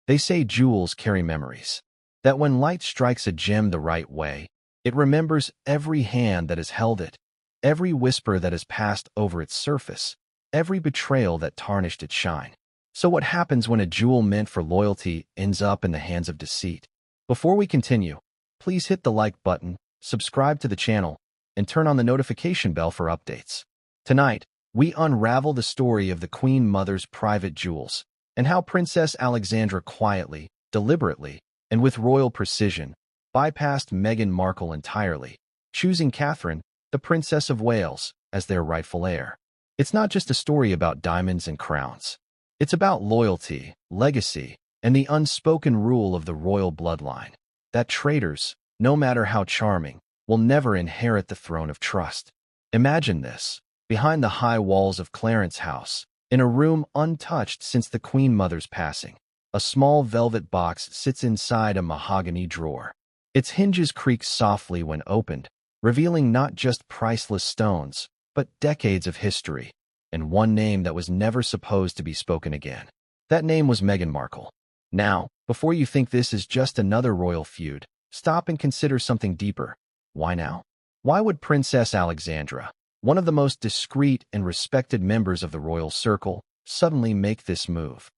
They say jewels carry memories. That when light strikes a gem the right way, it remembers every hand that has held it, every whisper that has passed over its surface, every betrayal that tarnished its shine. So what happens when a jewel meant for loyalty ends up in the hands of deceit? Before we continue, please hit the like button, subscribe to the channel, and turn on the notification bell for updates. Tonight, we unravel the story of the Queen Mother's private jewels and how Princess Alexandra quietly, deliberately, and with royal precision bypassed Meghan Markle entirely, choosing Catherine, the Princess of Wales, as their rightful heir. It's not just a story about diamonds and crowns. It's about loyalty, legacy, and the unspoken rule of the royal bloodline, that traitors, no matter how charming, will never inherit the throne of trust. Imagine this, behind the high walls of Clarence House, in a room untouched since the Queen Mother's passing, a small velvet box sits inside a mahogany drawer. Its hinges creak softly when opened, revealing not just priceless stones, but decades of history, and one name that was never supposed to be spoken again. That name was Meghan Markle. Now, before you think this is just another royal feud, stop and consider something deeper. Why now? Why would Princess Alexandra, one of the most discreet and respected members of the royal circle, suddenly make this move?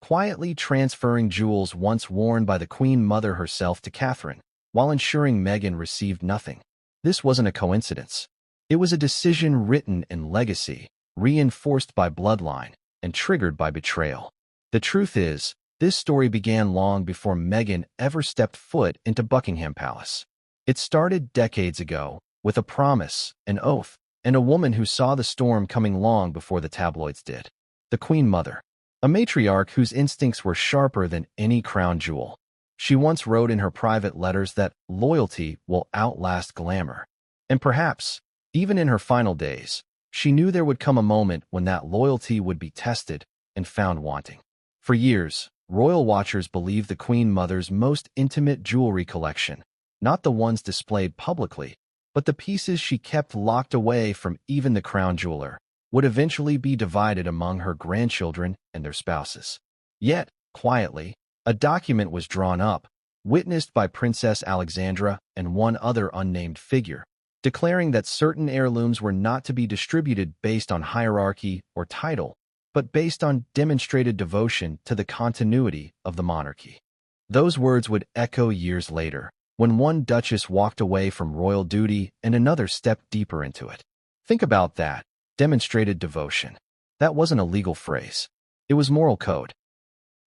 Quietly transferring jewels once worn by the Queen Mother herself to Catherine, while ensuring Meghan received nothing. This wasn't a coincidence. It was a decision written in legacy, reinforced by bloodline, and triggered by betrayal. The truth is, this story began long before Meghan ever stepped foot into Buckingham Palace. It started decades ago, with a promise, an oath, and a woman who saw the storm coming long before the tabloids did. The Queen Mother, a matriarch whose instincts were sharper than any crown jewel. She once wrote in her private letters that loyalty will outlast glamour. And perhaps, even in her final days, she knew there would come a moment when that loyalty would be tested and found wanting. For years, royal watchers believed the Queen Mother's most intimate jewelry collection, not the ones displayed publicly, but the pieces she kept locked away from even the crown jeweler, would eventually be divided among her grandchildren and their spouses. Yet, quietly, a document was drawn up, witnessed by Princess Alexandra and one other unnamed figure, declaring that certain heirlooms were not to be distributed based on hierarchy or title, but based on demonstrated devotion to the continuity of the monarchy. Those words would echo years later, when one duchess walked away from royal duty and another stepped deeper into it. Think about that. Demonstrated devotion. That wasn't a legal phrase. It was moral code.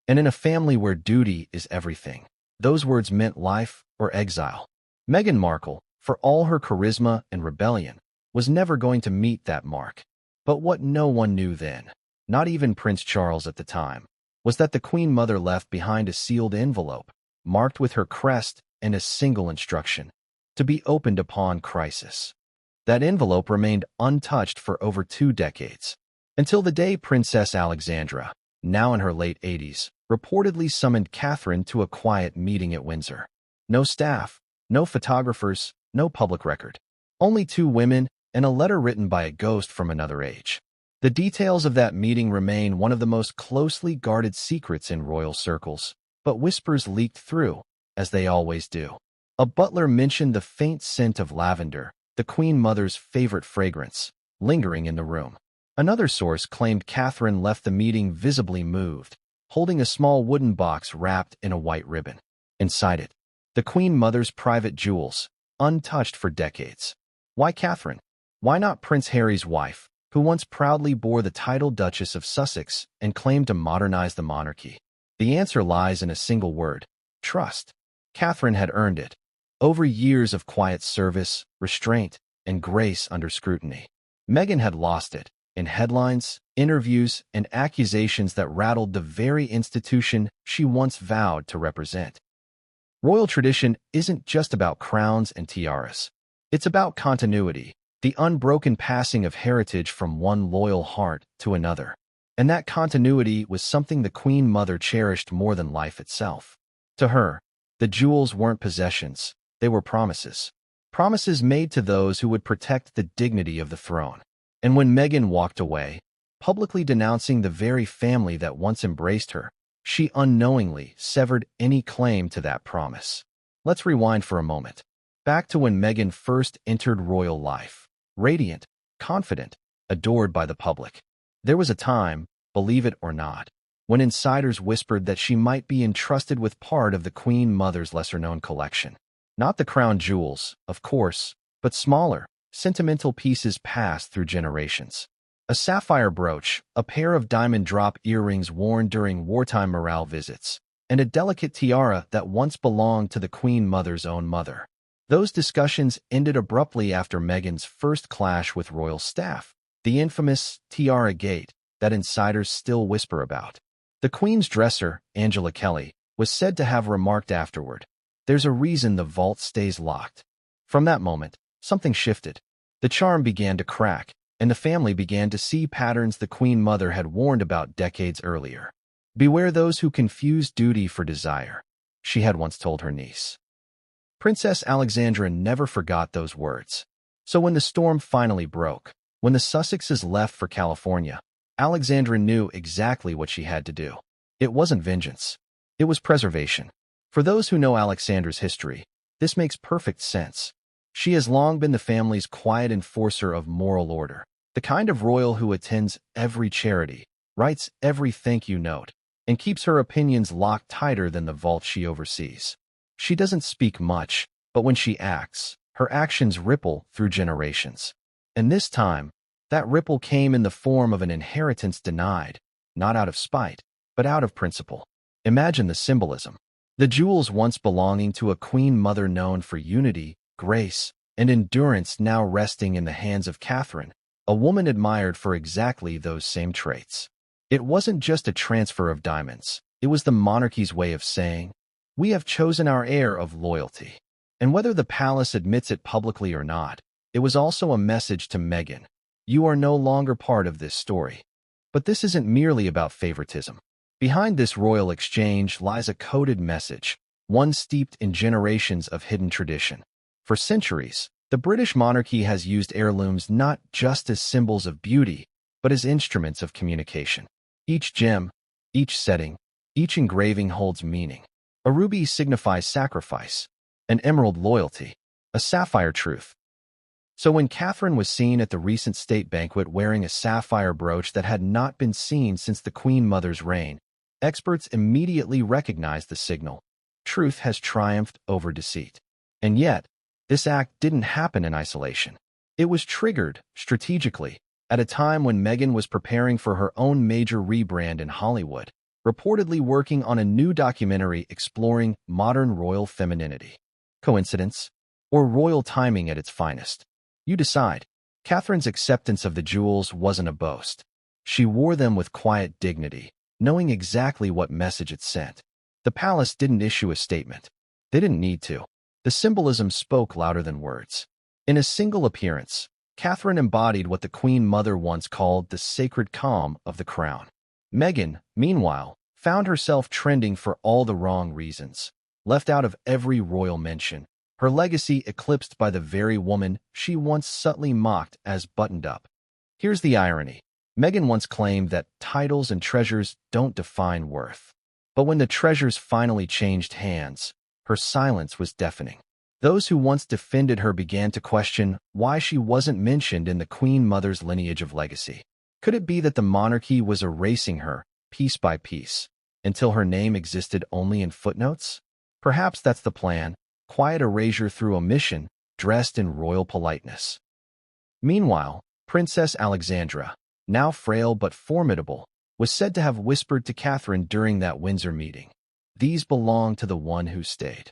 And in a family where duty is everything, those words meant life or exile. Meghan Markle, for all her charisma and rebellion, was never going to meet that mark. But what no one knew then, not even Prince Charles at the time, was that the Queen Mother left behind a sealed envelope, marked with her crest and a single instruction: to be opened upon crisis. That envelope remained untouched for over 2 decades, until the day Princess Alexandra, now in her late 80s, reportedly summoned Catherine to a quiet meeting at Windsor. No staff, no photographers, no public record. Only 2 women and a letter written by a ghost from another age. The details of that meeting remain one of the most closely guarded secrets in royal circles, but whispers leaked through, as they always do. A butler mentioned the faint scent of lavender, the Queen Mother's favorite fragrance, lingering in the room. Another source claimed Catherine left the meeting visibly moved, holding a small wooden box wrapped in a white ribbon. Inside it, the Queen Mother's private jewels, untouched for decades. Why Catherine? Why not Prince Harry's wife, who once proudly bore the title Duchess of Sussex and claimed to modernize the monarchy? The answer lies in a single word: trust. Catherine had earned it, over years of quiet service, restraint, and grace under scrutiny. Meghan had lost it, in headlines, interviews, and accusations that rattled the very institution she once vowed to represent. Royal tradition isn't just about crowns and tiaras. It's about continuity, the unbroken passing of heritage from one loyal heart to another. And that continuity was something the Queen Mother cherished more than life itself. To her, the jewels weren't possessions, they were promises. Promises made to those who would protect the dignity of the throne. And when Meghan walked away, publicly denouncing the very family that once embraced her, she unknowingly severed any claim to that promise. Let's rewind for a moment. Back to when Meghan first entered royal life. Radiant, confident, adored by the public. There was a time, believe it or not, when insiders whispered that she might be entrusted with part of the Queen Mother's lesser-known collection. Not the crown jewels, of course, but smaller, sentimental pieces passed through generations. A sapphire brooch, a pair of diamond drop earrings worn during wartime morale visits, and a delicate tiara that once belonged to the Queen Mother's own mother. Those discussions ended abruptly after Meghan's first clash with royal staff, the infamous tiara gate that insiders still whisper about. The Queen's dresser, Angela Kelly, was said to have remarked afterward, "There's a reason the vault stays locked." From that moment, something shifted. The charm began to crack, and the family began to see patterns the Queen Mother had warned about decades earlier. "Beware those who confuse duty for desire," she had once told her niece. Princess Alexandra never forgot those words. So when the storm finally broke, when the Sussexes left for California, Alexandra knew exactly what she had to do. It wasn't vengeance. It was preservation. For those who know Alexandra's history, this makes perfect sense. She has long been the family's quiet enforcer of moral order, the kind of royal who attends every charity, writes every thank you note, and keeps her opinions locked tighter than the vault she oversees. She doesn't speak much, but when she acts, her actions ripple through generations. And this time, that ripple came in the form of an inheritance denied, not out of spite, but out of principle. Imagine the symbolism. The jewels once belonging to a Queen Mother known for unity, grace, and endurance now resting in the hands of Catherine, a woman admired for exactly those same traits. It wasn't just a transfer of diamonds. It was the monarchy's way of saying, "We have chosen our heir of loyalty." And whether the palace admits it publicly or not, it was also a message to Meghan. You are no longer part of this story. But this isn't merely about favoritism. Behind this royal exchange lies a coded message, one steeped in generations of hidden tradition. For centuries, the British monarchy has used heirlooms not just as symbols of beauty, but as instruments of communication. Each gem, each setting, each engraving holds meaning. A ruby signifies sacrifice, an emerald loyalty, a sapphire truth. So when Catherine was seen at the recent state banquet wearing a sapphire brooch that had not been seen since the Queen Mother's reign, experts immediately recognized the signal. Truth has triumphed over deceit. And yet, this act didn't happen in isolation. It was triggered, strategically, at a time when Meghan was preparing for her own major rebrand in Hollywood, reportedly working on a new documentary exploring modern royal femininity. Coincidence? Or royal timing at its finest? You decide. Catherine's acceptance of the jewels wasn't a boast. She wore them with quiet dignity, knowing exactly what message it sent. The palace didn't issue a statement. They didn't need to. The symbolism spoke louder than words. In a single appearance, Catherine embodied what the Queen Mother once called the sacred calm of the crown. Meghan, meanwhile, found herself trending for all the wrong reasons, left out of every royal mention, her legacy eclipsed by the very woman she once subtly mocked as buttoned up. Here's the irony. Meghan once claimed that titles and treasures don't define worth. But when the treasures finally changed hands, her silence was deafening. Those who once defended her began to question why she wasn't mentioned in the Queen Mother's lineage of legacy. Could it be that the monarchy was erasing her, piece by piece, until her name existed only in footnotes? Perhaps that's the plan, quiet erasure through omission, dressed in royal politeness. Meanwhile, Princess Alexandra, now frail but formidable, was said to have whispered to Catherine during that Windsor meeting, "These belong to the one who stayed."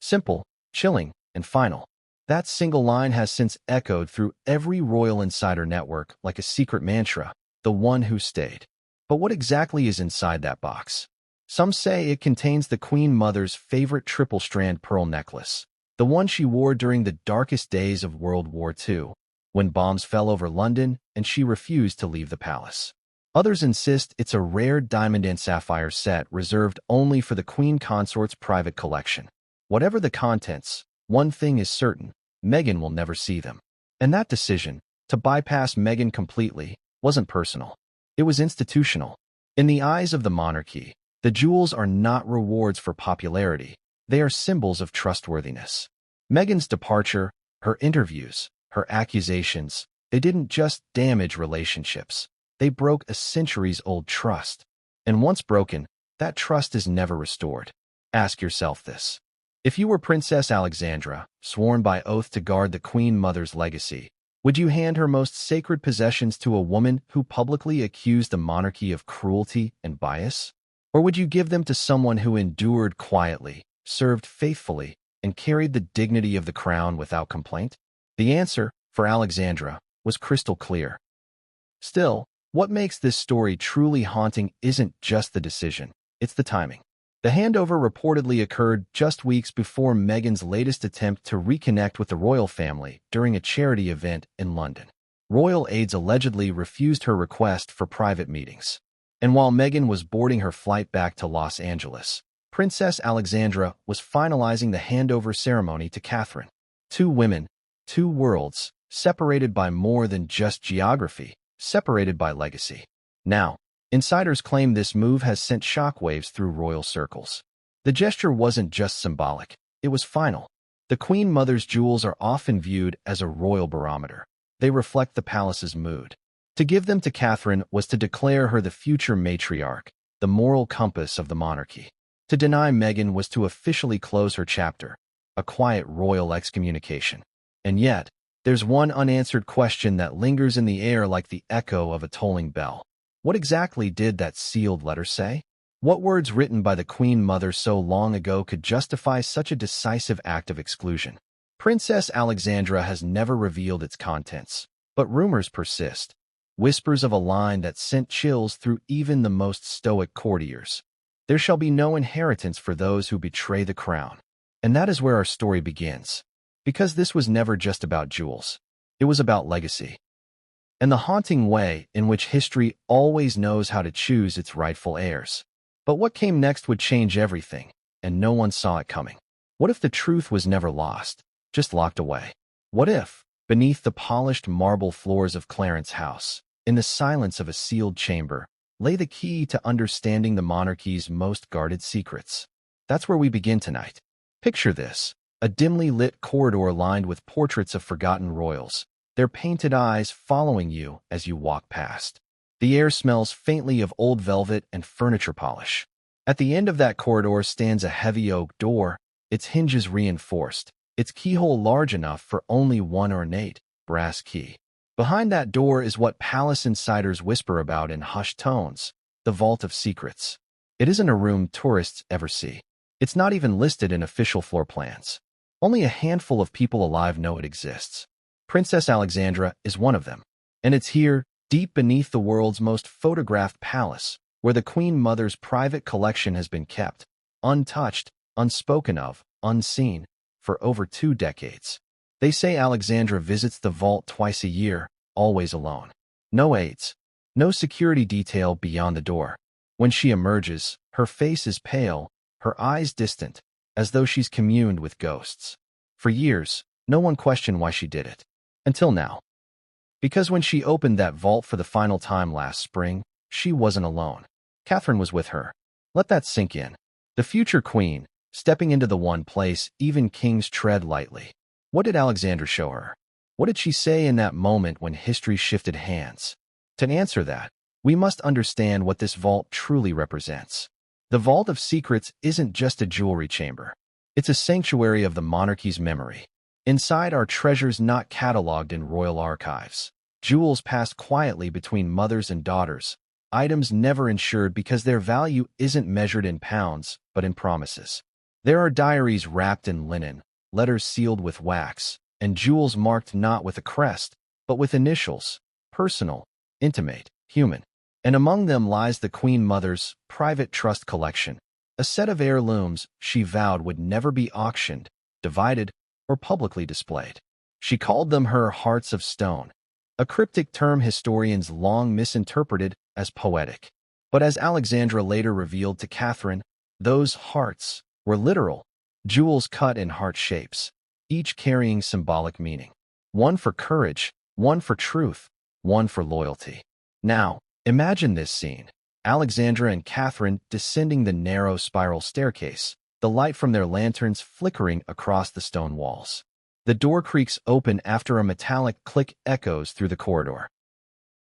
Simple, chilling, and final. That single line has since echoed through every royal insider network like a secret mantra, the one who stayed. But what exactly is inside that box? Some say it contains the Queen Mother's favorite triple-strand pearl necklace, the one she wore during the darkest days of World War II, when bombs fell over London and she refused to leave the palace. Others insist it's a rare diamond and sapphire set reserved only for the Queen Consort's private collection. Whatever the contents, one thing is certain, Meghan will never see them. And that decision, to bypass Meghan completely, wasn't personal. It was institutional. In the eyes of the monarchy, The jewels are not rewards for popularity. They are symbols of trustworthiness. Meghan's departure, her interviews, her accusations, they didn't just damage relationships. They broke a centuries-old trust. And once broken, that trust is never restored. Ask yourself this. If you were Princess Alexandra, sworn by oath to guard the Queen Mother's legacy, would you hand her most sacred possessions to a woman who publicly accused the monarchy of cruelty and bias? Or would you give them to someone who endured quietly, served faithfully, and carried the dignity of the crown without complaint? The answer, for Alexandra, was crystal clear. Still, what makes this story truly haunting isn't just the decision, it's the timing. The handover reportedly occurred just weeks before Meghan's latest attempt to reconnect with the royal family during a charity event in London. Royal aides allegedly refused her request for private meetings. And while Meghan was boarding her flight back to Los Angeles, Princess Alexandra was finalizing the handover ceremony to Catherine. Two women, two worlds, separated by more than just geography, separated by legacy. Now, insiders claim this move has sent shockwaves through royal circles. The gesture wasn't just symbolic, it was final. The Queen Mother's jewels are often viewed as a royal barometer. They reflect the palace's mood. To give them to Catherine was to declare her the future matriarch, the moral compass of the monarchy. To deny Meghan was to officially close her chapter, a quiet royal excommunication. And yet, there's one unanswered question that lingers in the air like the echo of a tolling bell. What exactly did that sealed letter say? What words written by the Queen Mother so long ago could justify such a decisive act of exclusion? Princess Alexandra has never revealed its contents, but rumors persist, whispers of a line that sent chills through even the most stoic courtiers. There shall be no inheritance for those who betray the crown. And that is where our story begins. Because this was never just about jewels. It was about legacy. And the haunting way in which history always knows how to choose its rightful heirs. But what came next would change everything, and no one saw it coming. What if the truth was never lost, just locked away? What if, beneath the polished marble floors of Clarence House, in the silence of a sealed chamber, lay the key to understanding the monarchy's most guarded secrets? That's where we begin tonight. Picture this. A dimly lit corridor lined with portraits of forgotten royals, their painted eyes following you as you walk past. The air smells faintly of old velvet and furniture polish. At the end of that corridor stands a heavy oak door, its hinges reinforced, its keyhole large enough for only one ornate, brass key. Behind that door is what palace insiders whisper about in hushed tones, the Vault of Secrets. It isn't a room tourists ever see. It's not even listed in official floor plans. Only a handful of people alive know it exists. Princess Alexandra is one of them. And it's here, deep beneath the world's most photographed palace, where the Queen Mother's private collection has been kept, untouched, unspoken of, unseen, for over 2 decades. They say Alexandra visits the vault twice a year, always alone. No aides, no security detail beyond the door. When she emerges, her face is pale, her eyes distant, as though she's communed with ghosts. For years, no one questioned why she did it. Until now. Because when she opened that vault for the final time last spring, she wasn't alone. Catherine was with her. Let that sink in. The future queen, stepping into the one place even kings tread lightly. What did Alexandra show her? What did she say in that moment when history shifted hands? To answer that, we must understand what this vault truly represents. The Vault of Secrets isn't just a jewelry chamber. It's a sanctuary of the monarchy's memory. Inside are treasures not cataloged in royal archives. Jewels passed quietly between mothers and daughters. Items never insured because their value isn't measured in pounds, but in promises. There are diaries wrapped in linen, letters sealed with wax, and jewels marked not with a crest, but with initials, personal, intimate, human. And among them lies the Queen Mother's private trust collection, a set of heirlooms she vowed would never be auctioned, divided, or publicly displayed. She called them her hearts of stone, a cryptic term historians long misinterpreted as poetic. But as Alexandra later revealed to Catherine, those hearts were literal, jewels cut in heart shapes, each carrying symbolic meaning. One for courage, one for truth, one for loyalty. Now, imagine this scene. Alexandra and Catherine descending the narrow spiral staircase, the light from their lanterns flickering across the stone walls. The door creaks open after a metallic click echoes through the corridor.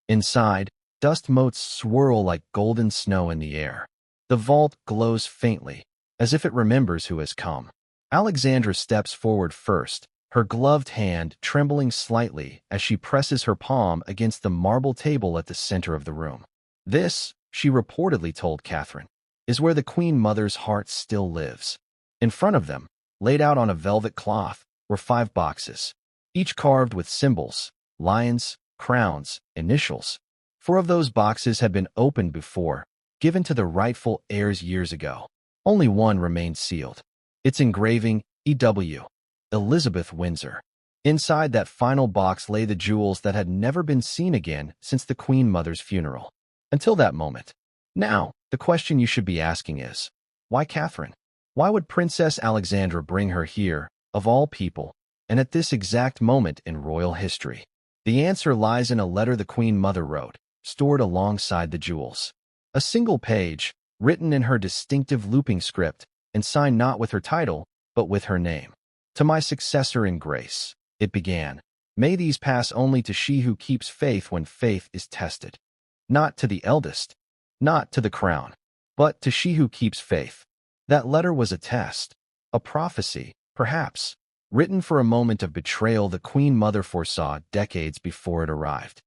Inside, dust motes swirl like golden snow in the air. The vault glows faintly, as if it remembers who has come. Alexandra steps forward first, her gloved hand trembling slightly as she presses her palm against the marble table at the center of the room. This, she reportedly told Catherine, is where the Queen Mother's heart still lives. In front of them, laid out on a velvet cloth, were 5 boxes, each carved with symbols, lions, crowns, initials. 4 of those boxes had been opened before, given to the rightful heirs years ago. Only one remained sealed. Its engraving, E.W. Elizabeth Windsor. Inside that final box lay the jewels that had never been seen again since the Queen Mother's funeral. Until that moment. Now, the question you should be asking is, why Catherine? Why would Princess Alexandra bring her here, of all people, and at this exact moment in royal history? The answer lies in a letter the Queen Mother wrote, stored alongside the jewels. A single page, written in her distinctive looping script, and signed not with her title, but with her name. To my successor in grace, it began, may these pass only to she who keeps faith when faith is tested. Not to the eldest, not to the crown, but to she who keeps faith. That letter was a test, a prophecy, perhaps, written for a moment of betrayal the Queen Mother foresaw decades before it arrived.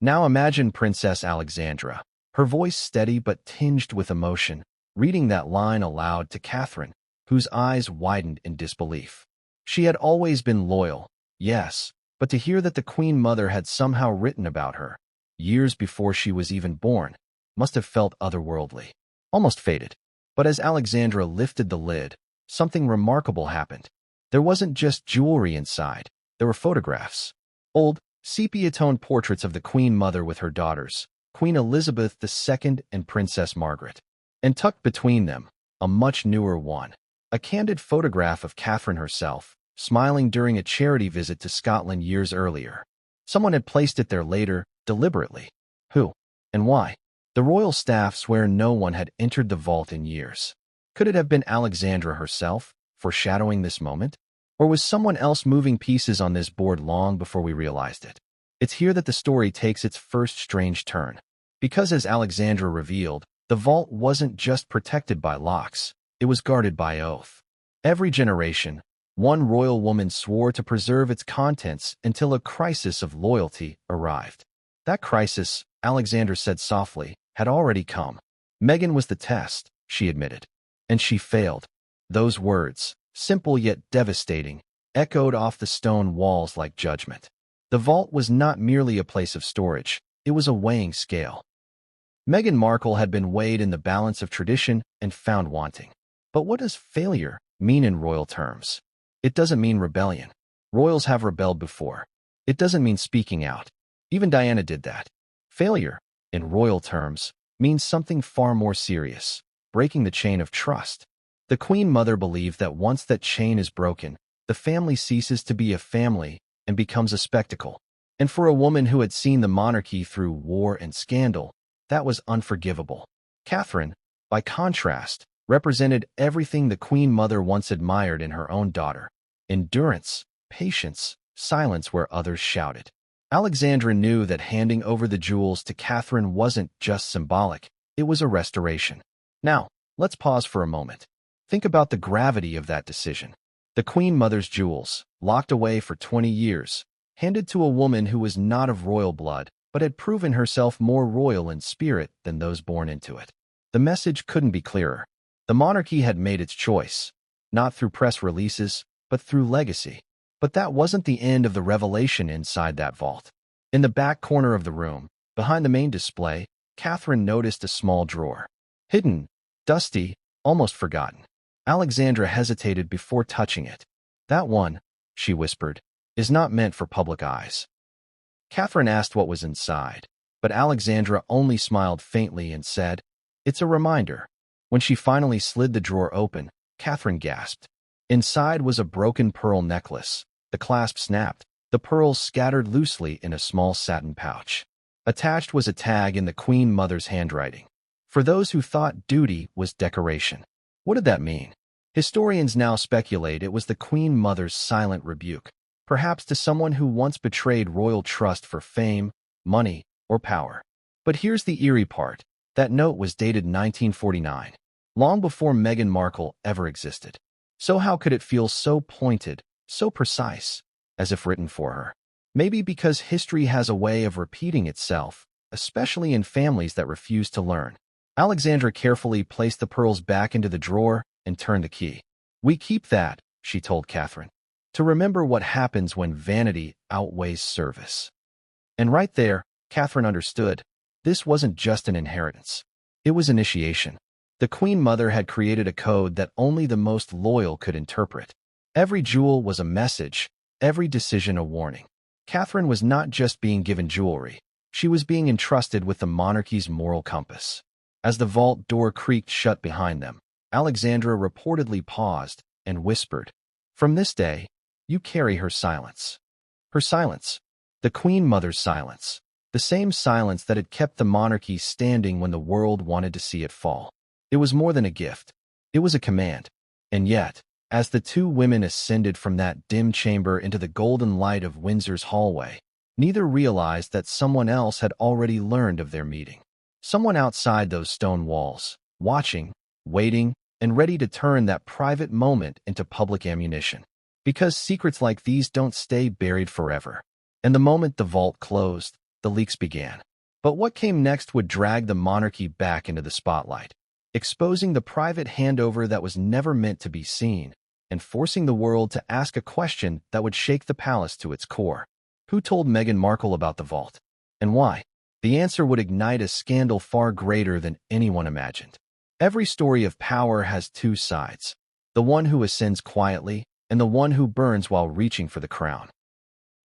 Now imagine Princess Alexandra, her voice steady but tinged with emotion, reading that line aloud to Catherine, whose eyes widened in disbelief. She had always been loyal, yes, but to hear that the Queen Mother had somehow written about her, years before she was even born, must have felt otherworldly, almost fated. But as Alexandra lifted the lid, something remarkable happened. There wasn't just jewelry inside, there were photographs. Old, sepia-toned portraits of the Queen Mother with her daughters, Queen Elizabeth II and Princess Margaret. And tucked between them, a much newer one, a candid photograph of Catherine herself, smiling during a charity visit to Scotland years earlier. Someone had placed it there later, deliberately. Who? And why? The royal staff swear no one had entered the vault in years. Could it have been Alexandra herself, foreshadowing this moment? Or was someone else moving pieces on this board long before we realized it? It's here that the story takes its first strange turn. Because as Alexandra revealed, the vault wasn't just protected by locks, it was guarded by oath. Every generation, one royal woman swore to preserve its contents until a crisis of loyalty arrived. That crisis, Alexandra said softly, had already come. Meghan was the test, she admitted. And she failed. Those words, simple yet devastating, echoed off the stone walls like judgment. The vault was not merely a place of storage, it was a weighing scale. Meghan Markle had been weighed in the balance of tradition and found wanting. But what does failure mean in royal terms? It doesn't mean rebellion. Royals have rebelled before. It doesn't mean speaking out. Even Diana did that. Failure, in royal terms, means something far more serious, breaking the chain of trust. The Queen Mother believed that once that chain is broken, the family ceases to be a family and becomes a spectacle. And for a woman who had seen the monarchy through war and scandal, that was unforgivable. Catherine, by contrast, represented everything the Queen Mother once admired in her own daughter: endurance, patience, silence where others shouted. Alexandra knew that handing over the jewels to Catherine wasn't just symbolic, it was a restoration. Now, let's pause for a moment. Think about the gravity of that decision. The Queen Mother's jewels, locked away for 20 years, handed to a woman who was not of royal blood, but had proven herself more royal in spirit than those born into it. The message couldn't be clearer. The monarchy had made its choice, not through press releases, but through legacy. But that wasn't the end of the revelation inside that vault. In the back corner of the room, behind the main display, Catherine noticed a small drawer. Hidden, dusty, almost forgotten. Alexandra hesitated before touching it. That one, she whispered, is not meant for public eyes. Catherine asked what was inside, but Alexandra only smiled faintly and said, "It's a reminder." When she finally slid the drawer open, Catherine gasped. Inside was a broken pearl necklace. The clasp snapped, the pearls scattered loosely in a small satin pouch. Attached was a tag in the Queen Mother's handwriting. for those who thought duty was decoration. What did that mean? Historians now speculate it was the Queen Mother's silent rebuke, perhaps to someone who once betrayed royal trust for fame, money, or power. But here's the eerie part. That note was dated 1949, long before Meghan Markle ever existed. So how could it feel so pointed, so precise, as if written for her? Maybe because history has a way of repeating itself, especially in families that refuse to learn. Alexandra carefully placed the pearls back into the drawer and turned the key. "We keep that," she told Catherine, "to remember what happens when vanity outweighs service." And right there, Catherine understood. This wasn't just an inheritance. It was initiation. The Queen Mother had created a code that only the most loyal could interpret. Every jewel was a message, every decision a warning. Catherine was not just being given jewelry. She was being entrusted with the monarchy's moral compass. As the vault door creaked shut behind them, Alexandra reportedly paused and whispered, "From this day, you carry her silence." Her silence. The Queen Mother's silence. The same silence that had kept the monarchy standing when the world wanted to see it fall. It was more than a gift. It was a command. And yet, as the two women ascended from that dim chamber into the golden light of Windsor's hallway, neither realized that someone else had already learned of their meeting. Someone outside those stone walls, watching, waiting, and ready to turn that private moment into public ammunition. Because secrets like these don't stay buried forever. And the moment the vault closed, the leaks began. But what came next would drag the monarchy back into the spotlight, exposing the private handover that was never meant to be seen, and forcing the world to ask a question that would shake the palace to its core. Who told Meghan Markle about the vault? And why? The answer would ignite a scandal far greater than anyone imagined. Every story of power has two sides, the one who ascends quietly and the one who burns while reaching for the crown.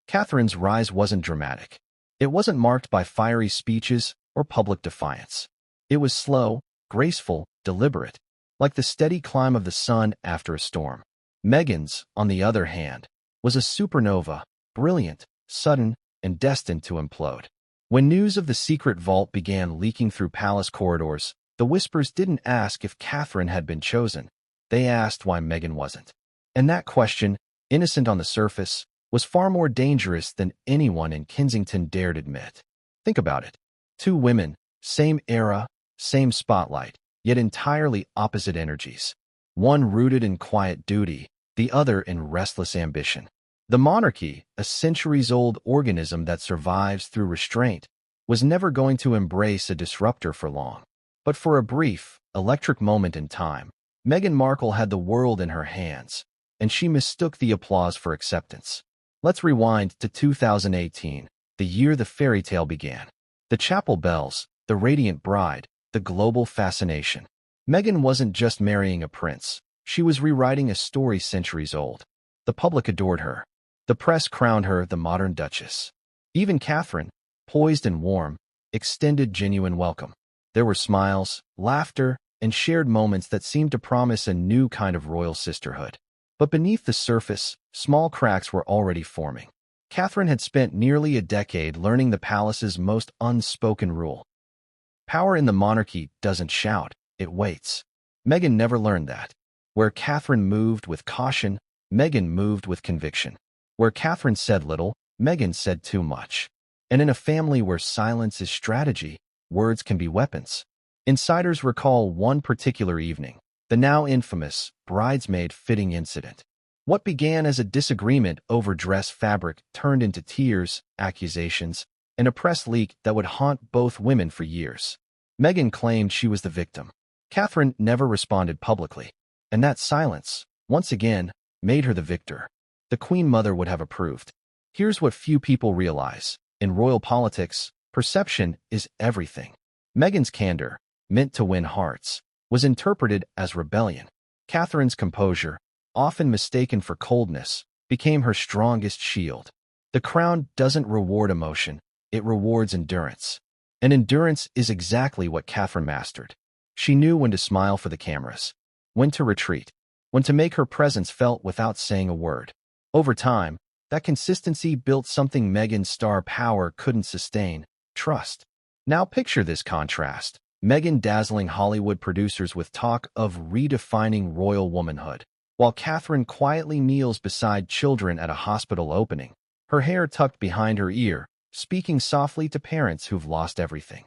Catherine's rise wasn't dramatic. It wasn't marked by fiery speeches or public defiance. It was slow, graceful, deliberate, like the steady climb of the sun after a storm. Meghan's, on the other hand, was a supernova, brilliant, sudden, and destined to implode. When news of the secret vault began leaking through palace corridors, the whispers didn't ask if Catherine had been chosen. They asked why Meghan wasn't. And that question, innocent on the surface, was far more dangerous than anyone in Kensington dared admit. Think about it. Two women, same era, same spotlight, yet entirely opposite energies. One rooted in quiet duty, the other in restless ambition. The monarchy, a centuries-old organism that survives through restraint, was never going to embrace a disruptor for long. But for a brief, electric moment in time, Meghan Markle had the world in her hands, and she mistook the applause for acceptance. Let's rewind to 2018, the year the fairy tale began. The chapel bells, the radiant bride, the global fascination. Meghan wasn't just marrying a prince. She was rewriting a story centuries old. The public adored her. The press crowned her the modern duchess. Even Catherine, poised and warm, extended genuine welcome. There were smiles, laughter, and shared moments that seemed to promise a new kind of royal sisterhood. But beneath the surface, small cracks were already forming. Catherine had spent nearly a decade learning the palace's most unspoken rule. Power in the monarchy doesn't shout, it waits. Meghan never learned that. Where Catherine moved with caution, Meghan moved with conviction. Where Catherine said little, Meghan said too much. And in a family where silence is strategy, words can be weapons. Insiders recall one particular evening, the now infamous bridesmaid fitting incident. What began as a disagreement over dress fabric turned into tears, accusations, and a press leak that would haunt both women for years. Meghan claimed she was the victim. Catherine never responded publicly. And that silence, once again, made her the victor. The Queen Mother would have approved. Here's what few people realize. In royal politics, perception is everything. Meghan's candor, meant to win hearts, was interpreted as rebellion. Catherine's composure, often mistaken for coldness, became her strongest shield. The crown doesn't reward emotion, it rewards endurance. And endurance is exactly what Catherine mastered. She knew when to smile for the cameras, when to retreat, when to make her presence felt without saying a word. Over time, that consistency built something Meghan's star power couldn't sustain: trust. Now picture this contrast. Meghan dazzling Hollywood producers with talk of redefining royal womanhood, while Catherine quietly kneels beside children at a hospital opening, her hair tucked behind her ear, speaking softly to parents who've lost everything.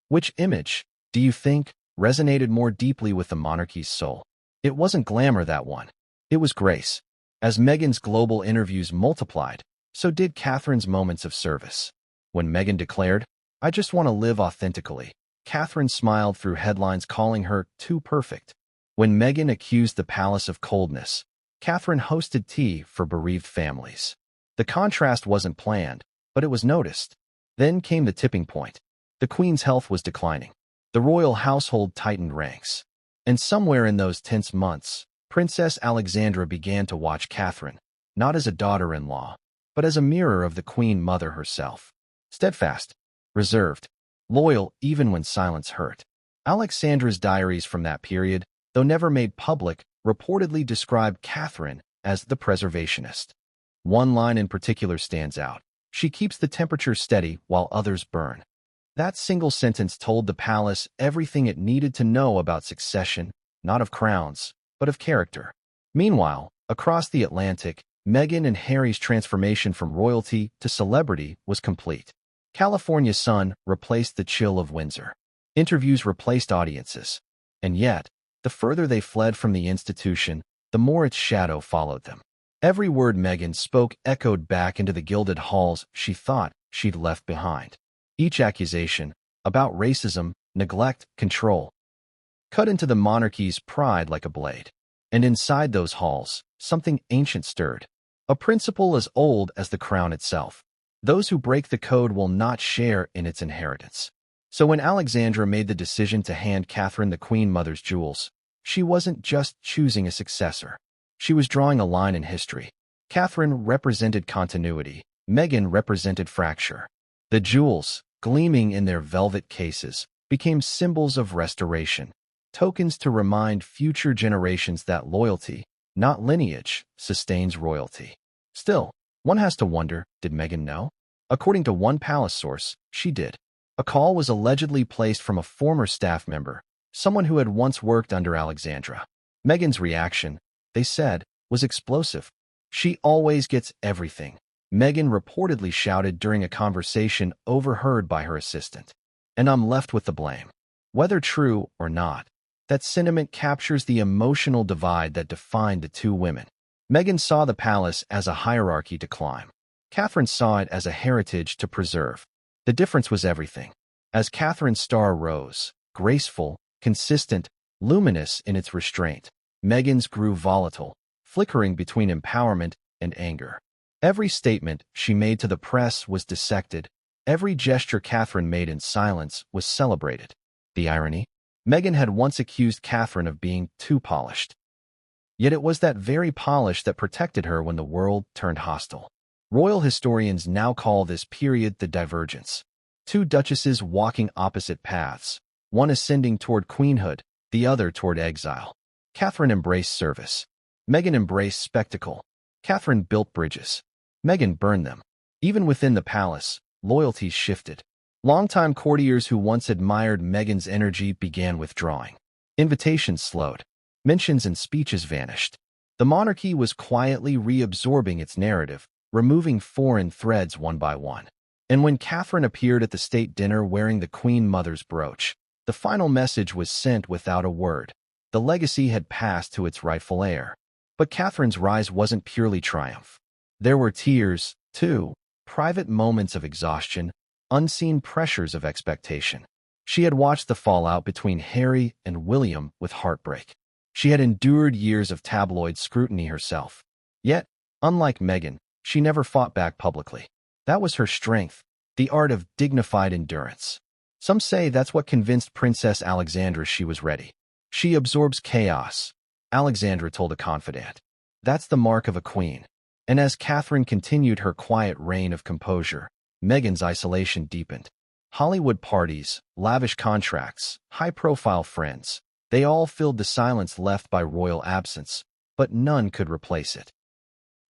Which image, do you think, resonated more deeply with the monarchy's soul? It wasn't glamour, that one. It was grace. As Meghan's global interviews multiplied, so did Catherine's moments of service. When Meghan declared, "I just want to live authentically," Catherine smiled through headlines calling her too perfect. When Meghan accused the palace of coldness, Catherine hosted tea for bereaved families. The contrast wasn't planned, but it was noticed. Then came the tipping point. The Queen's health was declining. The royal household tightened ranks. And somewhere in those tense months, Princess Alexandra began to watch Catherine, not as a daughter-in-law, but as a mirror of the Queen Mother herself. Steadfast, reserved, loyal even when silence hurt. Alexandra's diaries from that period, though never made public, reportedly described Catherine as the preservationist. One line in particular stands out. "She keeps the temperature steady while others burn." That single sentence told the palace everything it needed to know about succession, not of crowns, but of character. Meanwhile, across the Atlantic, Meghan and Harry's transformation from royalty to celebrity was complete. California Sun replaced the chill of Windsor. Interviews replaced audiences. And yet, the further they fled from the institution, the more its shadow followed them. Every word Meghan spoke echoed back into the gilded halls she thought she'd left behind. Each accusation, about racism, neglect, control, cut into the monarchy's pride like a blade. And inside those halls, something ancient stirred. A principle as old as the crown itself. Those who break the code will not share in its inheritance. So when Alexandra made the decision to hand Catherine the Queen Mother's jewels, she wasn't just choosing a successor. She was drawing a line in history. Catherine represented continuity. Meghan represented fracture. The jewels, gleaming in their velvet cases, became symbols of restoration, tokens to remind future generations that loyalty, not lineage, sustains royalty. Still, one has to wonder, did Meghan know? According to one palace source, she did. A call was allegedly placed from a former staff member, someone who had once worked under Alexandra. Meghan's reaction, they said, was explosive. "She always gets everything," Meghan reportedly shouted during a conversation overheard by her assistant. "And I'm left with the blame." Whether true or not, that sentiment captures the emotional divide that defined the two women. Meghan saw the palace as a hierarchy to climb. Catherine saw it as a heritage to preserve. The difference was everything. As Catherine's star rose, graceful, consistent, luminous in its restraint, Meghan's grew volatile, flickering between empowerment and anger. Every statement she made to the press was dissected. Every gesture Catherine made in silence was celebrated. The irony? Meghan had once accused Catherine of being too polished. Yet it was that very polish that protected her when the world turned hostile. Royal historians now call this period the divergence. Two duchesses walking opposite paths, one ascending toward queenhood, the other toward exile. Catherine embraced service. Meghan embraced spectacle. Catherine built bridges. Meghan burned them. Even within the palace, loyalties shifted. Longtime courtiers who once admired Meghan's energy began withdrawing. Invitations slowed. Mentions and speeches vanished. The monarchy was quietly reabsorbing its narrative, removing foreign threads one by one. And when Catherine appeared at the state dinner wearing the Queen Mother's brooch, the final message was sent without a word. The legacy had passed to its rightful heir. But Catherine's rise wasn't purely triumph. There were tears, too, private moments of exhaustion, unseen pressures of expectation. She had watched the fallout between Harry and William with heartbreak. She had endured years of tabloid scrutiny herself. Yet, unlike Meghan, she never fought back publicly. That was her strength, the art of dignified endurance. Some say that's what convinced Princess Alexandra she was ready. "She absorbs chaos," Alexandra told a confidant. "That's the mark of a queen." And as Catherine continued her quiet reign of composure, Meghan's isolation deepened. Hollywood parties, lavish contracts, high-profile friends, they all filled the silence left by royal absence, but none could replace it.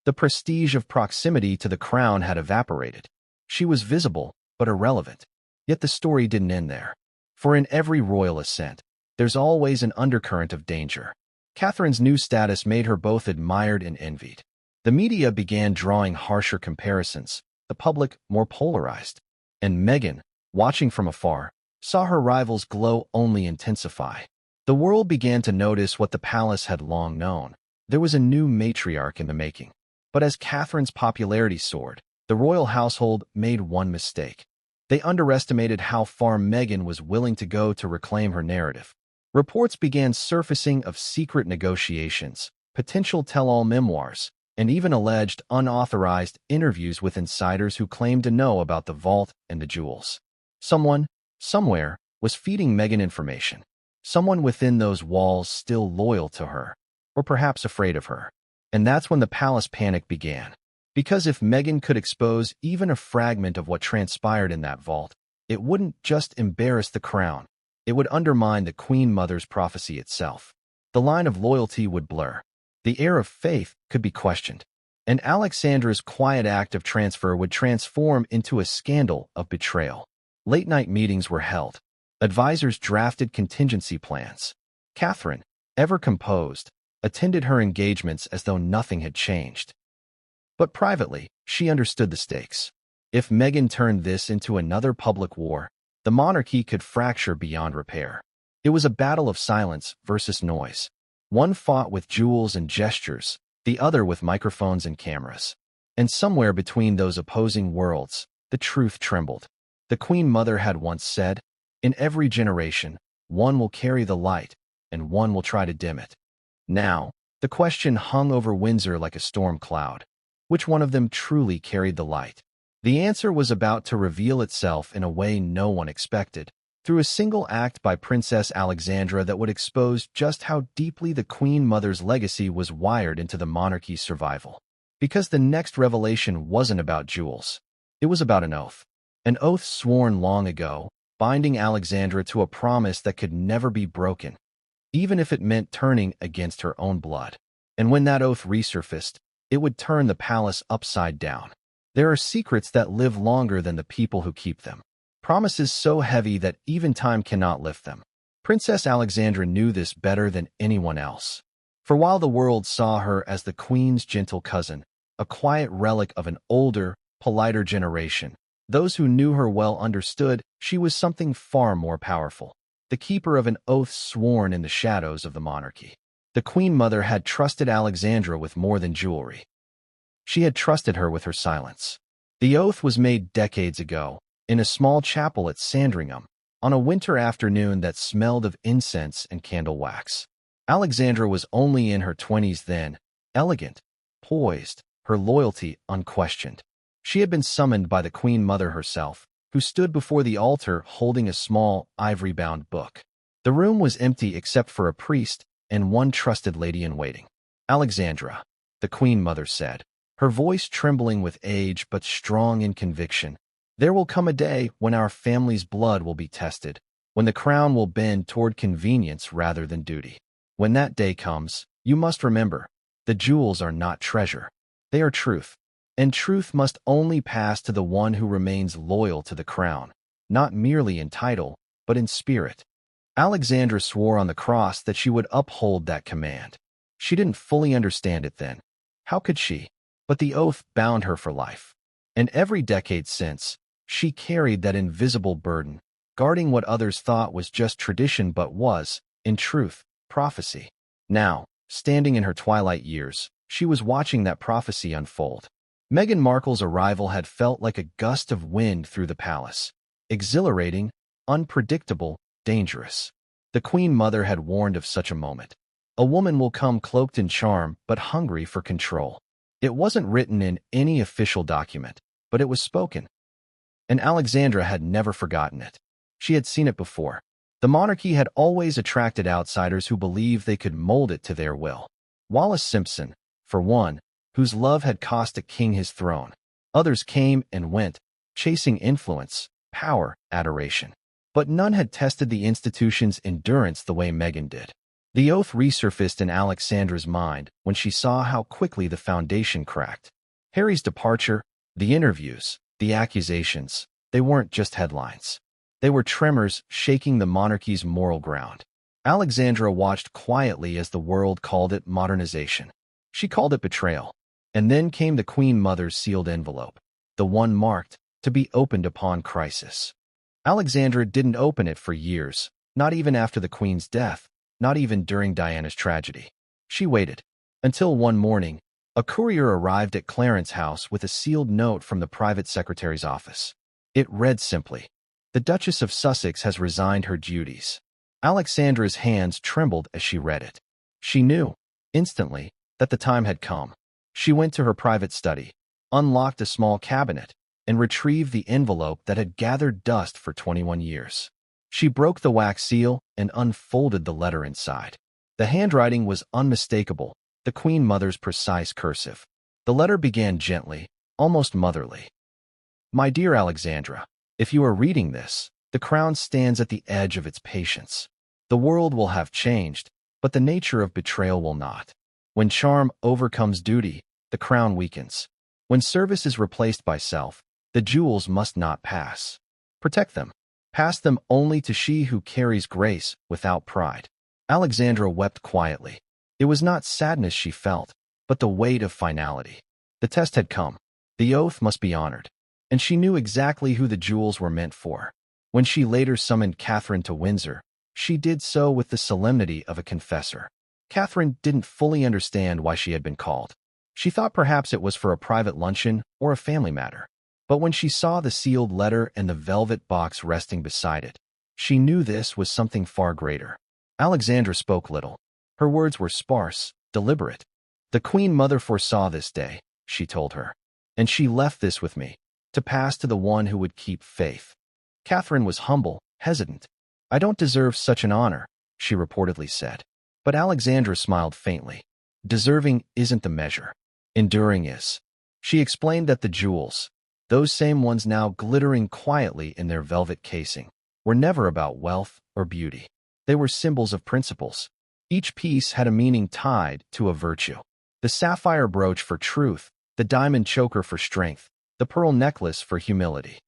The prestige of proximity to the crown had evaporated. She was visible, but irrelevant. Yet the story didn't end there. For in every royal ascent, there's always an undercurrent of danger. Catherine's new status made her both admired and envied. The media began drawing harsher comparisons, the public more polarized. And Meghan, watching from afar, saw her rivals' glow only intensify. The world began to notice what the palace had long known. There was a new matriarch in the making. But as Catherine's popularity soared, the royal household made one mistake. They underestimated how far Meghan was willing to go to reclaim her narrative. Reports began surfacing of secret negotiations, potential tell-all memoirs, and even alleged unauthorized interviews with insiders who claimed to know about the vault and the jewels. Someone, somewhere, was feeding Meghan information. Someone within those walls still loyal to her, or perhaps afraid of her. And that's when the palace panic began. Because if Meghan could expose even a fragment of what transpired in that vault, it wouldn't just embarrass the crown. It would undermine the Queen Mother's prophecy itself. The line of loyalty would blur. The air of faith could be questioned. And Alexandra's quiet act of transfer would transform into a scandal of betrayal. Late-night meetings were held. Advisors drafted contingency plans. Catherine, ever composed, attended her engagements as though nothing had changed. But privately, she understood the stakes. If Meghan turned this into another public war, the monarchy could fracture beyond repair. It was a battle of silence versus noise. One fought with jewels and gestures, the other with microphones and cameras. And somewhere between those opposing worlds, the truth trembled. The Queen Mother had once said, "In every generation, one will carry the light, and one will try to dim it." Now, the question hung over Windsor like a storm cloud. Which one of them truly carried the light? The answer was about to reveal itself in a way no one expected, through a single act by Princess Alexandra that would expose just how deeply the Queen Mother's legacy was wired into the monarchy's survival. Because the next revelation wasn't about jewels. It was about an oath. An oath sworn long ago, binding Alexandra to a promise that could never be broken, even if it meant turning against her own blood. And when that oath resurfaced, it would turn the palace upside down. There are secrets that live longer than the people who keep them. Promises so heavy that even time cannot lift them. Princess Alexandra knew this better than anyone else. For while the world saw her as the Queen's gentle cousin, a quiet relic of an older, politer generation, those who knew her well understood she was something far more powerful. The keeper of an oath sworn in the shadows of the monarchy. The Queen Mother had trusted Alexandra with more than jewelry. She had trusted her with her silence. The oath was made decades ago, in a small chapel at Sandringham, on a winter afternoon that smelled of incense and candle wax. Alexandra was only in her 20s then, elegant, poised, her loyalty unquestioned. She had been summoned by the Queen Mother herself, who stood before the altar holding a small, ivory-bound book. The room was empty except for a priest and one trusted lady-in-waiting. "Alexandra," the Queen Mother said, her voice trembling with age but strong in conviction, "there will come a day when our family's blood will be tested, when the crown will bend toward convenience rather than duty. When that day comes, you must remember, the jewels are not treasure. They are truth. And truth must only pass to the one who remains loyal to the crown, not merely in title, but in spirit." Alexandra swore on the cross that she would uphold that command. She didn't fully understand it then. How could she? But the oath bound her for life. And every decade since, she carried that invisible burden, guarding what others thought was just tradition but was, in truth, prophecy. Now, standing in her twilight years, she was watching that prophecy unfold. Meghan Markle's arrival had felt like a gust of wind through the palace. Exhilarating, unpredictable, dangerous. The Queen Mother had warned of such a moment. A woman will come cloaked in charm but hungry for control. It wasn't written in any official document, but it was spoken. And Alexandra had never forgotten it. She had seen it before. The monarchy had always attracted outsiders who believed they could mold it to their will. Wallace Simpson, for one, whose love had cost a king his throne. Others came and went, chasing influence, power, adoration. But none had tested the institution's endurance the way Meghan did. The oath resurfaced in Alexandra's mind when she saw how quickly the foundation cracked. Harry's departure, the interviews, the accusations, they weren't just headlines. They were tremors shaking the monarchy's moral ground. Alexandra watched quietly as the world called it modernization. She called it betrayal. And then came the Queen Mother's sealed envelope, the one marked, to be opened upon crisis. Alexandra didn't open it for years, not even after the Queen's death, not even during Diana's tragedy. She waited, until one morning, a courier arrived at Clarence's house with a sealed note from the private secretary's office. It read simply, "The Duchess of Sussex has resigned her duties." Alexandra's hands trembled as she read it. She knew, instantly, that the time had come. She went to her private study, unlocked a small cabinet, and retrieved the envelope that had gathered dust for 21 years. She broke the wax seal and unfolded the letter inside. The handwriting was unmistakable, the Queen Mother's precise cursive. The letter began gently, almost motherly. "My dear Alexandra, if you are reading this, the crown stands at the edge of its patience. The world will have changed, but the nature of betrayal will not. When charm overcomes duty, the crown weakens. When service is replaced by self, the jewels must not pass. Protect them. Pass them only to she who carries grace without pride." Alexandra wept quietly. It was not sadness she felt, but the weight of finality. The test had come. The oath must be honored. And she knew exactly who the jewels were meant for. When she later summoned Catherine to Windsor, she did so with the solemnity of a confessor. Catherine didn't fully understand why she had been called. She thought perhaps it was for a private luncheon or a family matter. But when she saw the sealed letter and the velvet box resting beside it, she knew this was something far greater. Alexandra spoke little. Her words were sparse, deliberate. "The Queen Mother foresaw this day," she told her, "and she left this with me, to pass to the one who would keep faith." Catherine was humble, hesitant. "I don't deserve such an honor," she reportedly said. But Alexandra smiled faintly. "Deserving isn't the measure. Enduring is." She explained that the jewels, those same ones now glittering quietly in their velvet casing, were never about wealth or beauty. They were symbols of principles. Each piece had a meaning tied to a virtue. The sapphire brooch for truth, the diamond choker for strength, the pearl necklace for humility.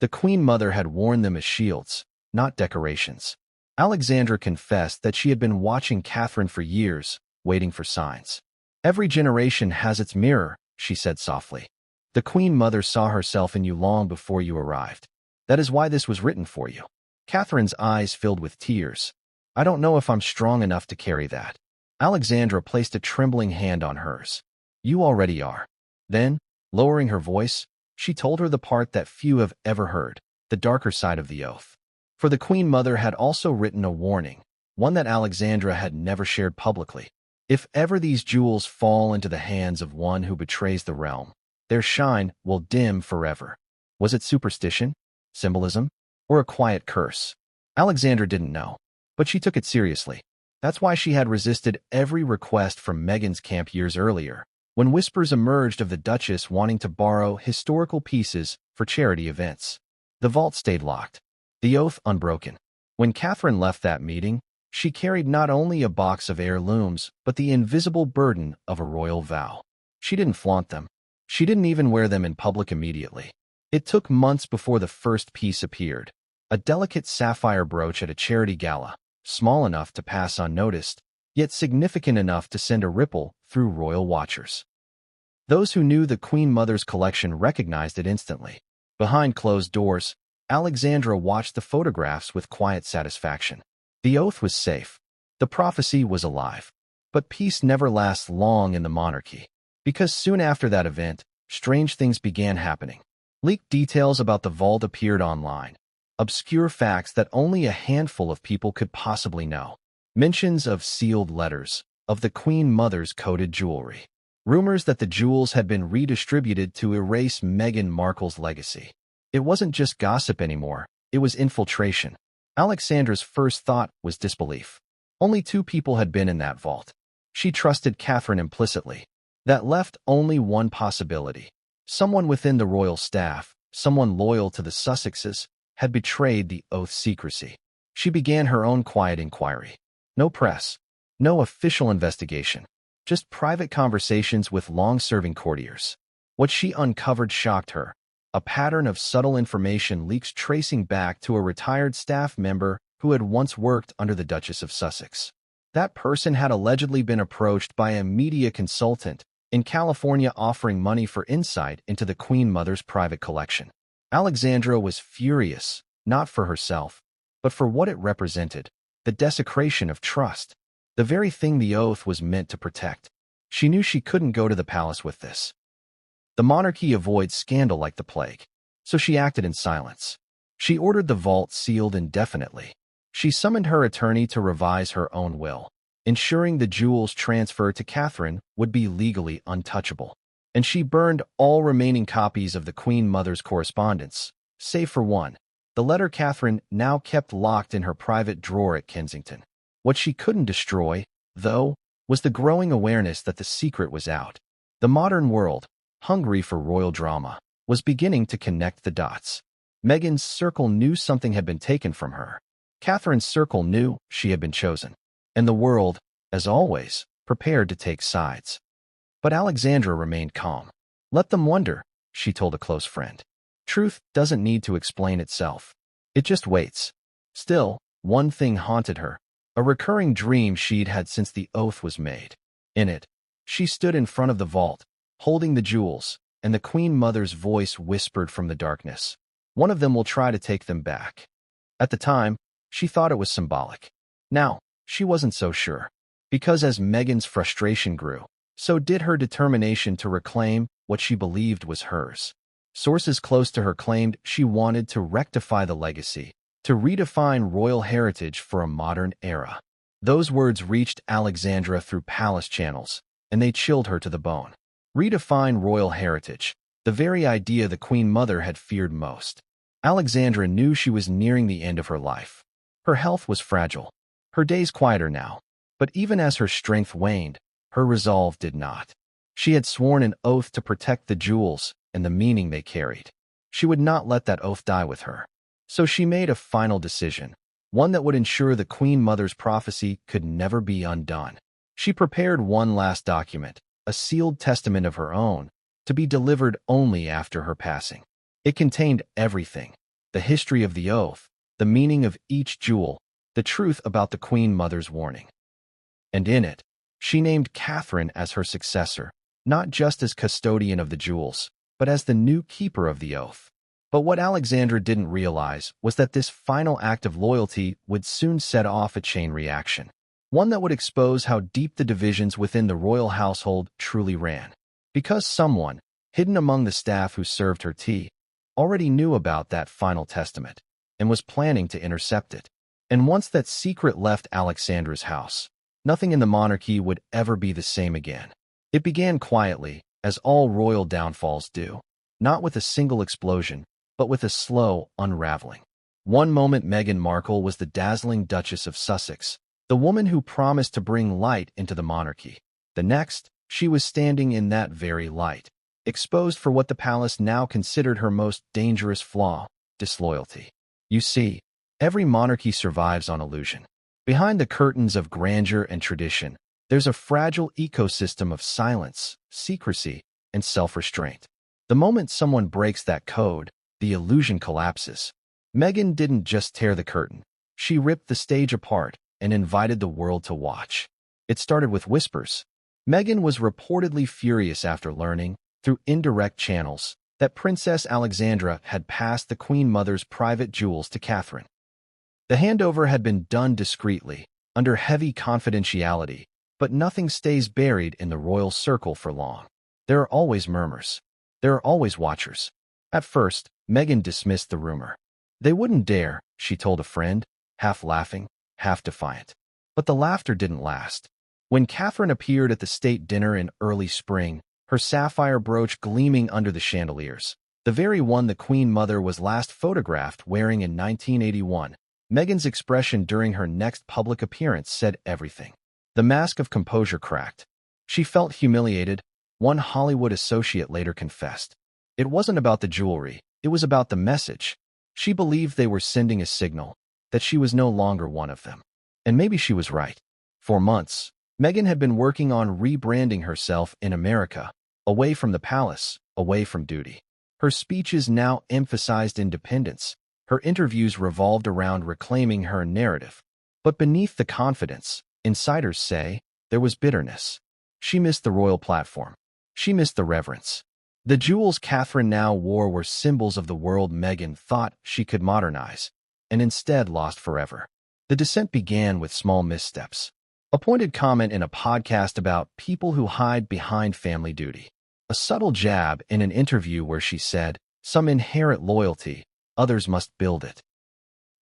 The Queen Mother had worn them as shields, not decorations. Alexandra confessed that she had been watching Catherine for years, waiting for signs. "Every generation has its mirror," she said softly. "The Queen Mother saw herself in you long before you arrived. That is why this was written for you." Catherine's eyes filled with tears. "I don't know if I'm strong enough to carry that." Alexandra placed a trembling hand on hers. "You already are." Then, lowering her voice, she told her the part that few have ever heard, the darker side of the oath. For the Queen Mother had also written a warning, one that Alexandra had never shared publicly. "If ever these jewels fall into the hands of one who betrays the realm, their shine will dim forever." Was it superstition, symbolism, or a quiet curse? Alexandra didn't know, but she took it seriously. That's why she had resisted every request from Meghan's camp years earlier, when whispers emerged of the Duchess wanting to borrow historical pieces for charity events. The vault stayed locked, the oath unbroken. When Catherine left that meeting, she carried not only a box of heirlooms, but the invisible burden of a royal vow. She didn't flaunt them. She didn't even wear them in public immediately. It took months before the first piece appeared, a delicate sapphire brooch at a charity gala, small enough to pass unnoticed, yet significant enough to send a ripple through royal watchers. Those who knew the Queen Mother's collection recognized it instantly. Behind closed doors, Alexandra watched the photographs with quiet satisfaction. The oath was safe. The prophecy was alive. But peace never lasts long in the monarchy. Because soon after that event, strange things began happening. Leaked details about the vault appeared online. Obscure facts that only a handful of people could possibly know. Mentions of sealed letters, of the Queen Mother's coded jewelry. Rumors that the jewels had been redistributed to erase Meghan Markle's legacy. It wasn't just gossip anymore, it was infiltration. Alexandra's first thought was disbelief. Only 2 people had been in that vault. She trusted Catherine implicitly. That left only one possibility. Someone within the royal staff, someone loyal to the Sussexes, had betrayed the oath's secrecy. She began her own quiet inquiry. No press, no official investigation, just private conversations with long-serving courtiers. What she uncovered shocked her. a pattern of subtle information leaks tracing back to a retired staff member who had once worked under the Duchess of Sussex. That person had allegedly been approached by a media consultant in California offering money for insight into the Queen Mother's private collection. Alexandra was furious, not for herself, but for what it represented, the desecration of trust, the very thing the oath was meant to protect. She knew she couldn't go to the palace with this. The monarchy avoids scandal like the plague, so she acted in silence. She ordered the vault sealed indefinitely. She summoned her attorney to revise her own will, ensuring the jewels transferred to Catherine would be legally untouchable. And she burned all remaining copies of the Queen Mother's correspondence, save for one, the letter Catherine now kept locked in her private drawer at Kensington. What she couldn't destroy, though, was the growing awareness that the secret was out. The modern world, hungry for royal drama, was beginning to connect the dots. Meghan's circle knew something had been taken from her. Catherine's circle knew she had been chosen. And the world, as always, prepared to take sides. But Alexandra remained calm. "Let them wonder," she told a close friend. "Truth doesn't need to explain itself. It just waits." Still, one thing haunted her, a recurring dream she'd had since the oath was made. In it, she stood in front of the vault, holding the jewels, and the Queen Mother's voice whispered from the darkness, "One of them will try to take them back." At the time, she thought it was symbolic. Now, she wasn't so sure, because as Meghan's frustration grew, so did her determination to reclaim what she believed was hers. Sources close to her claimed she wanted to rectify the legacy, to redefine royal heritage for a modern era. Those words reached Alexandra through palace channels, and they chilled her to the bone. Redefine royal heritage, the very idea the Queen Mother had feared most. Alexandra knew she was nearing the end of her life. Her health was fragile, her days quieter now, but even as her strength waned, her resolve did not. She had sworn an oath to protect the jewels and the meaning they carried. She would not let that oath die with her. So she made a final decision, one that would ensure the Queen Mother's prophecy could never be undone. She prepared one last document, a sealed testament of her own, to be delivered only after her passing. It contained everything: the history of the oath, the meaning of each jewel, the truth about the Queen Mother's warning. And in it, she named Catherine as her successor, not just as custodian of the jewels, but as the new keeper of the oath. But what Alexandra didn't realize was that this final act of loyalty would soon set off a chain reaction, one that would expose how deep the divisions within the royal household truly ran. Because someone, hidden among the staff who served her tea, already knew about that final testament and was planning to intercept it. And once that secret left Alexandra's house, nothing in the monarchy would ever be the same again. It began quietly, as all royal downfalls do, not with a single explosion, but with a slow unraveling. One moment Meghan Markle was the dazzling Duchess of Sussex, the woman who promised to bring light into the monarchy. The next, she was standing in that very light, exposed for what the palace now considered her most dangerous flaw: disloyalty. You see, every monarchy survives on illusion. Behind the curtains of grandeur and tradition, there's a fragile ecosystem of silence, secrecy, and self-restraint. The moment someone breaks that code, the illusion collapses. Meghan didn't just tear the curtain. She ripped the stage apart and invited the world to watch. It started with whispers. Meghan was reportedly furious after learning, through indirect channels, that Princess Alexandra had passed the Queen Mother's private jewels to Catherine. The handover had been done discreetly, under heavy confidentiality, but nothing stays buried in the royal circle for long. There are always murmurs. There are always watchers. At first, Meghan dismissed the rumor. They wouldn't dare, she told a friend, half laughing, half defiant. But the laughter didn't last. When Catherine appeared at the state dinner in early spring, her sapphire brooch gleaming under the chandeliers, the very one the Queen Mother was last photographed wearing in 1981, Meghan's expression during her next public appearance said everything. The mask of composure cracked. She felt humiliated, one Hollywood associate later confessed. It wasn't about the jewelry, it was about the message. She believed they were sending a signal, that she was no longer one of them. And maybe she was right. For months, Meghan had been working on rebranding herself in America, away from the palace, away from duty. Her speeches now emphasized independence. Her interviews revolved around reclaiming her narrative. But beneath the confidence, insiders say, there was bitterness. She missed the royal platform. She missed the reverence. The jewels Catherine now wore were symbols of the world Meghan thought she could modernize, and instead lost forever. The descent began with small missteps. A pointed comment in a podcast about people who hide behind family duty. A subtle jab in an interview where she said, "Some inherit loyalty, others must build it."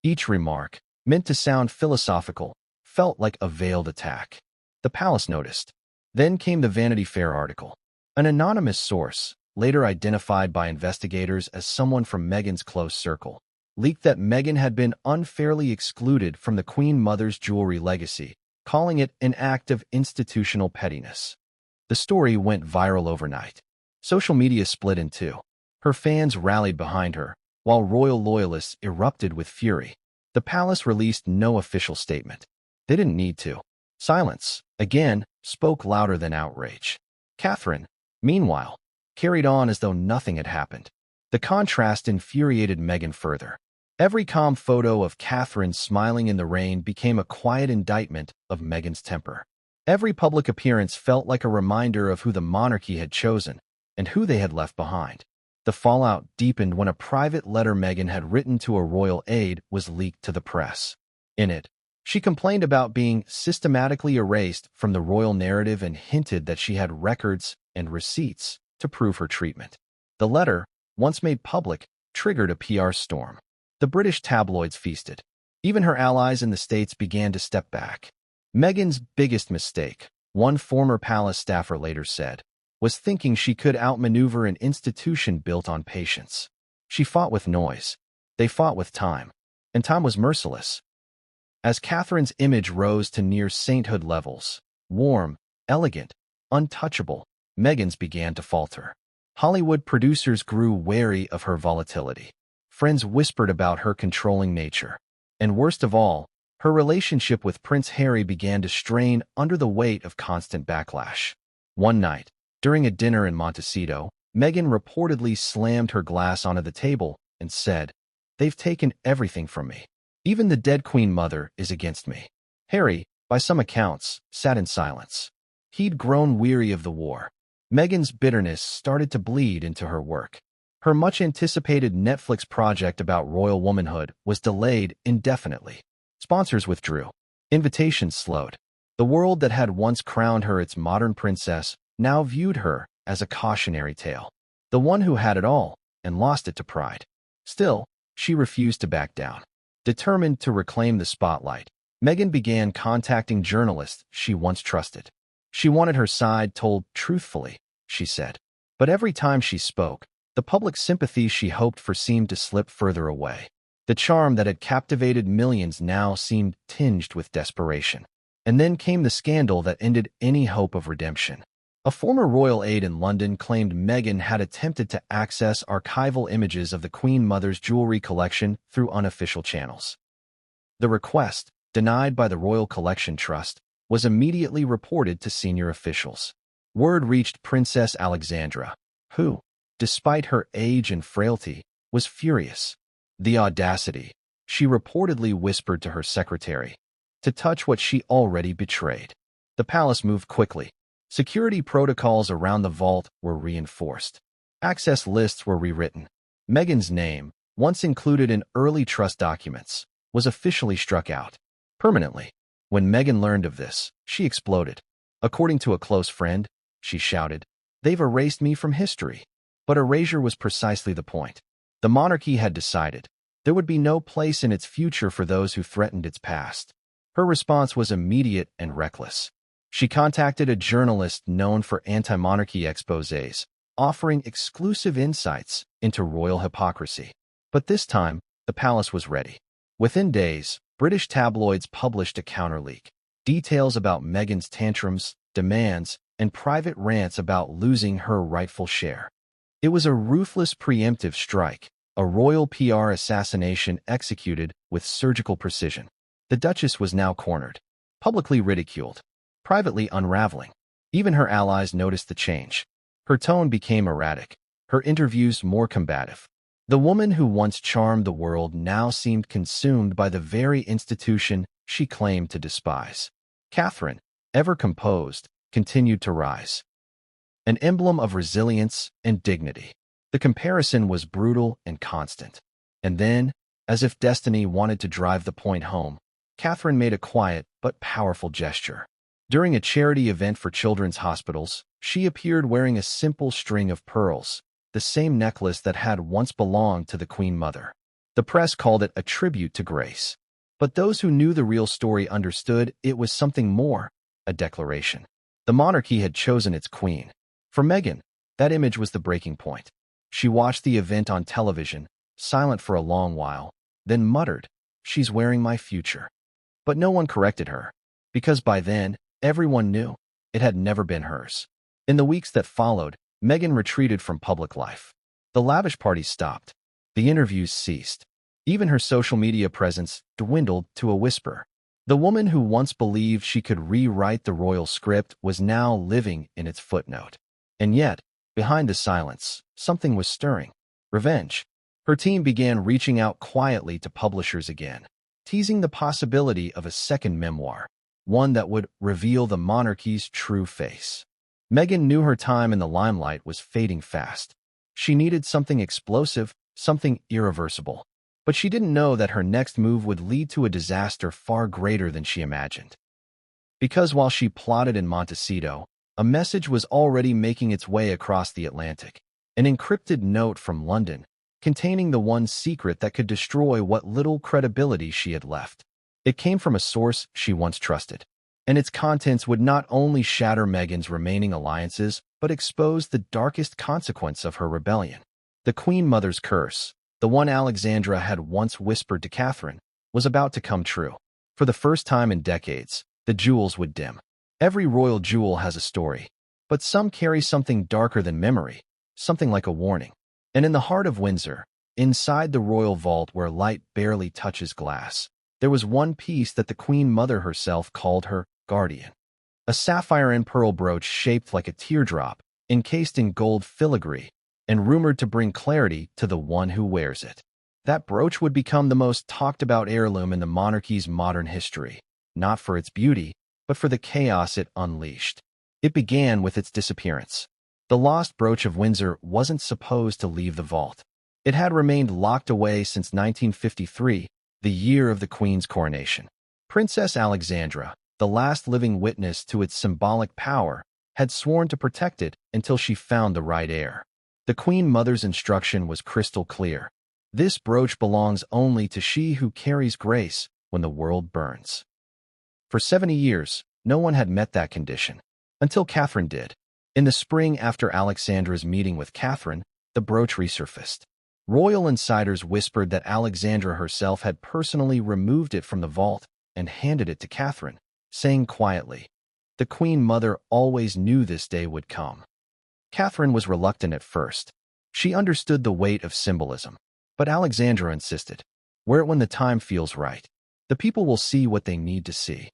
Each remark, meant to sound philosophical, felt like a veiled attack. The palace noticed. Then came the Vanity Fair article. An anonymous source, later identified by investigators as someone from Meghan's close circle, leaked that Meghan had been unfairly excluded from the Queen Mother's jewelry legacy, calling it an act of institutional pettiness. The story went viral overnight. Social media split in two. Her fans rallied behind her, while royal loyalists erupted with fury. The palace released no official statement. They didn't need to. Silence, again, spoke louder than outrage. Catherine, meanwhile, carried on as though nothing had happened. The contrast infuriated Meghan further. Every calm photo of Catherine smiling in the rain became a quiet indictment of Meghan's temper. Every public appearance felt like a reminder of who the monarchy had chosen and who they had left behind. The fallout deepened when a private letter Meghan had written to a royal aide was leaked to the press. In it, she complained about being systematically erased from the royal narrative and hinted that she had records and receipts to prove her treatment. The letter, once made public, triggered a PR storm. The British tabloids feasted. Even her allies in the States began to step back. Meghan's biggest mistake, one former palace staffer later said, was thinking she could outmaneuver an institution built on patience. She fought with noise. They fought with time. And time was merciless. As Catherine's image rose to near sainthood levels, warm, elegant, untouchable, Meghan's began to falter. Hollywood producers grew wary of her volatility. Friends whispered about her controlling nature. And worst of all, her relationship with Prince Harry began to strain under the weight of constant backlash. One night, during a dinner in Montecito, Meghan reportedly slammed her glass onto the table and said, "They've taken everything from me. Even the dead Queen Mother is against me." Harry, by some accounts, sat in silence. He'd grown weary of the war. Meghan's bitterness started to bleed into her work. Her much-anticipated Netflix project about royal womanhood was delayed indefinitely. Sponsors withdrew. Invitations slowed. The world that had once crowned her its modern princess now viewed her as a cautionary tale. The one who had it all and lost it to pride. Still, she refused to back down. Determined to reclaim the spotlight, Meghan began contacting journalists she once trusted. She wanted her side told truthfully, she said. But every time she spoke, the public sympathy she hoped for seemed to slip further away. The charm that had captivated millions now seemed tinged with desperation. And then came the scandal that ended any hope of redemption. A former royal aide in London claimed Meghan had attempted to access archival images of the Queen Mother's jewelry collection through unofficial channels. The request, denied by the Royal Collection Trust, was immediately reported to senior officials. Word reached Princess Alexandra, who, despite her age and frailty, was furious. The audacity, she reportedly whispered to her secretary, to touch what she already betrayed. The palace moved quickly. Security protocols around the vault were reinforced. Access lists were rewritten. Meghan's name, once included in early trust documents, was officially struck out. Permanently. When Meghan learned of this, she exploded. According to a close friend, she shouted, "They've erased me from history." But erasure was precisely the point. The monarchy had decided there would be no place in its future for those who threatened its past. Her response was immediate and reckless. She contacted a journalist known for anti-monarchy exposés, offering exclusive insights into royal hypocrisy. But this time, the palace was ready. Within days, British tabloids published a counterleak. Details about Meghan's tantrums, demands, and private rants about losing her rightful share. It was a ruthless preemptive strike, a royal PR assassination executed with surgical precision. The Duchess was now cornered, publicly ridiculed, privately unraveling. Even her allies noticed the change. Her tone became erratic. her interviews more combative. The woman who once charmed the world now seemed consumed by the very institution she claimed to despise. Catherine, ever composed, continued to rise, an emblem of resilience and dignity. The comparison was brutal and constant. And then, as if destiny wanted to drive the point home, Catherine made a quiet but powerful gesture. During a charity event for children's hospitals, she appeared wearing a simple string of pearls, the same necklace that had once belonged to the Queen Mother. The press called it a tribute to grace. But those who knew the real story understood it was something more, a declaration. The monarchy had chosen its queen. For Meghan, that image was the breaking point. She watched the event on television, silent for a long while, then muttered, "She's wearing my future." But no one corrected her, because by then, everyone knew it had never been hers. In the weeks that followed, Meghan retreated from public life. The lavish parties stopped. The interviews ceased. Even her social media presence dwindled to a whisper. The woman who once believed she could rewrite the royal script was now living in its footnote. And yet, behind the silence, something was stirring. Revenge. Her team began reaching out quietly to publishers again, teasing the possibility of a second memoir, one that would reveal the monarchy's true face. Meghan knew her time in the limelight was fading fast. She needed something explosive, something irreversible. But she didn't know that her next move would lead to a disaster far greater than she imagined. Because while she plotted in Montecito, a message was already making its way across the Atlantic, an encrypted note from London, containing the one secret that could destroy what little credibility she had left. It came from a source she once trusted, and its contents would not only shatter Meghan's remaining alliances, but expose the darkest consequence of her rebellion. The Queen Mother's curse, the one Alexandra had once whispered to Catherine, was about to come true. For the first time in decades, the jewels would dim. Every royal jewel has a story, but some carry something darker than memory, something like a warning. And in the heart of Windsor, inside the royal vault where light barely touches glass, there was one piece that the Queen Mother herself called her guardian. A sapphire and pearl brooch shaped like a teardrop, encased in gold filigree, and rumored to bring clarity to the one who wears it. That brooch would become the most talked-about heirloom in the monarchy's modern history, not for its beauty, but for the chaos it unleashed. It began with its disappearance. The lost brooch of Windsor wasn't supposed to leave the vault. It had remained locked away since 1953, the year of the Queen's coronation. Princess Alexandra, the last living witness to its symbolic power, had sworn to protect it until she found the right heir. The Queen Mother's instruction was crystal clear. This brooch belongs only to she who carries grace when the world burns. For 70 years, no one had met that condition, until Catherine did. In the spring after Alexandra's meeting with Catherine, the brooch resurfaced. Royal insiders whispered that Alexandra herself had personally removed it from the vault and handed it to Catherine, saying quietly, "The Queen Mother always knew this day would come." Catherine was reluctant at first. She understood the weight of symbolism. But Alexandra insisted, "Wear it when the time feels right. The people will see what they need to see."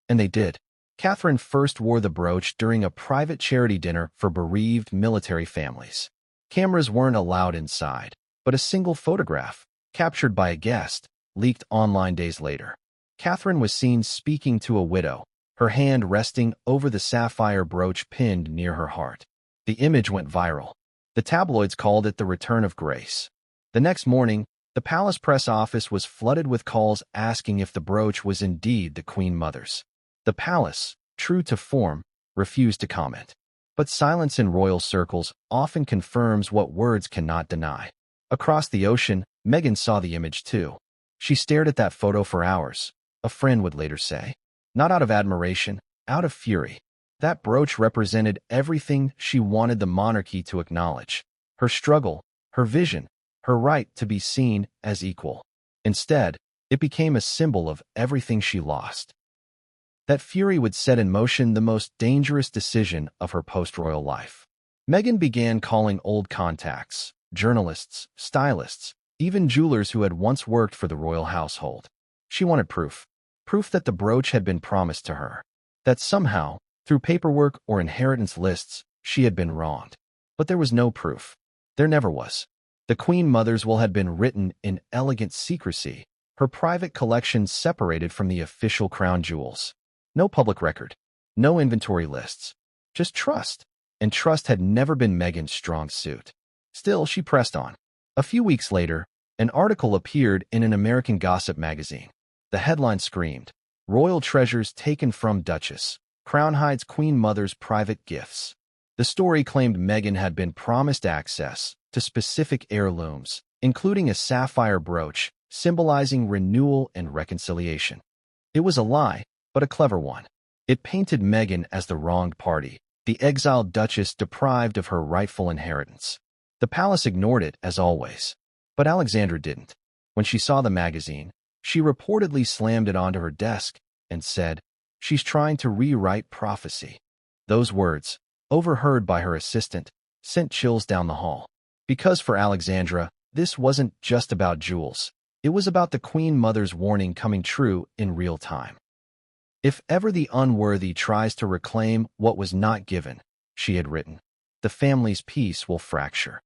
And they did. Catherine first wore the brooch during a private charity dinner for bereaved military families. Cameras weren't allowed inside, but a single photograph, captured by a guest, leaked online days later. Catherine was seen speaking to a widow, her hand resting over the sapphire brooch pinned near her heart. The image went viral. The tabloids called it the return of grace. The next morning, the palace press office was flooded with calls asking if the brooch was indeed the Queen Mother's. The palace, true to form, refused to comment. But silence in royal circles often confirms what words cannot deny. Across the ocean, Meghan saw the image too. She stared at that photo for hours, a friend would later say. Not out of admiration, out of fury. That brooch represented everything she wanted the monarchy to acknowledge. Her struggle, her vision, her right to be seen as equal. Instead, it became a symbol of everything she lost. That fury would set in motion the most dangerous decision of her post-royal life. Meghan began calling old contacts, journalists, stylists, even jewelers who had once worked for the royal household. She wanted proof. Proof that the brooch had been promised to her. That somehow, through paperwork or inheritance lists, she had been wronged. But there was no proof. There never was. The Queen Mother's will had been written in elegant secrecy, her private collection separated from the official crown jewels. No public record, no inventory lists, just trust. And trust had never been Meghan's strong suit. Still, she pressed on. A few weeks later, an article appeared in an American gossip magazine. The headline screamed, "Royal treasures taken from Duchess. Crown hides Queen Mother's private gifts." The story claimed Meghan had been promised access to specific heirlooms, including a sapphire brooch symbolizing renewal and reconciliation. It was a lie, but a clever one. It painted Meghan as the wronged party, the exiled duchess deprived of her rightful inheritance. The palace ignored it, as always. But Alexandra didn't. When she saw the magazine, she reportedly slammed it onto her desk and said, "She's trying to rewrite prophecy." Those words, overheard by her assistant, sent chills down the hall. Because for Alexandra, this wasn't just about jewels. It was about the Queen Mother's warning coming true in real time. "If ever the unworthy tries to reclaim what was not given," she had written, "the family's peace will fracture."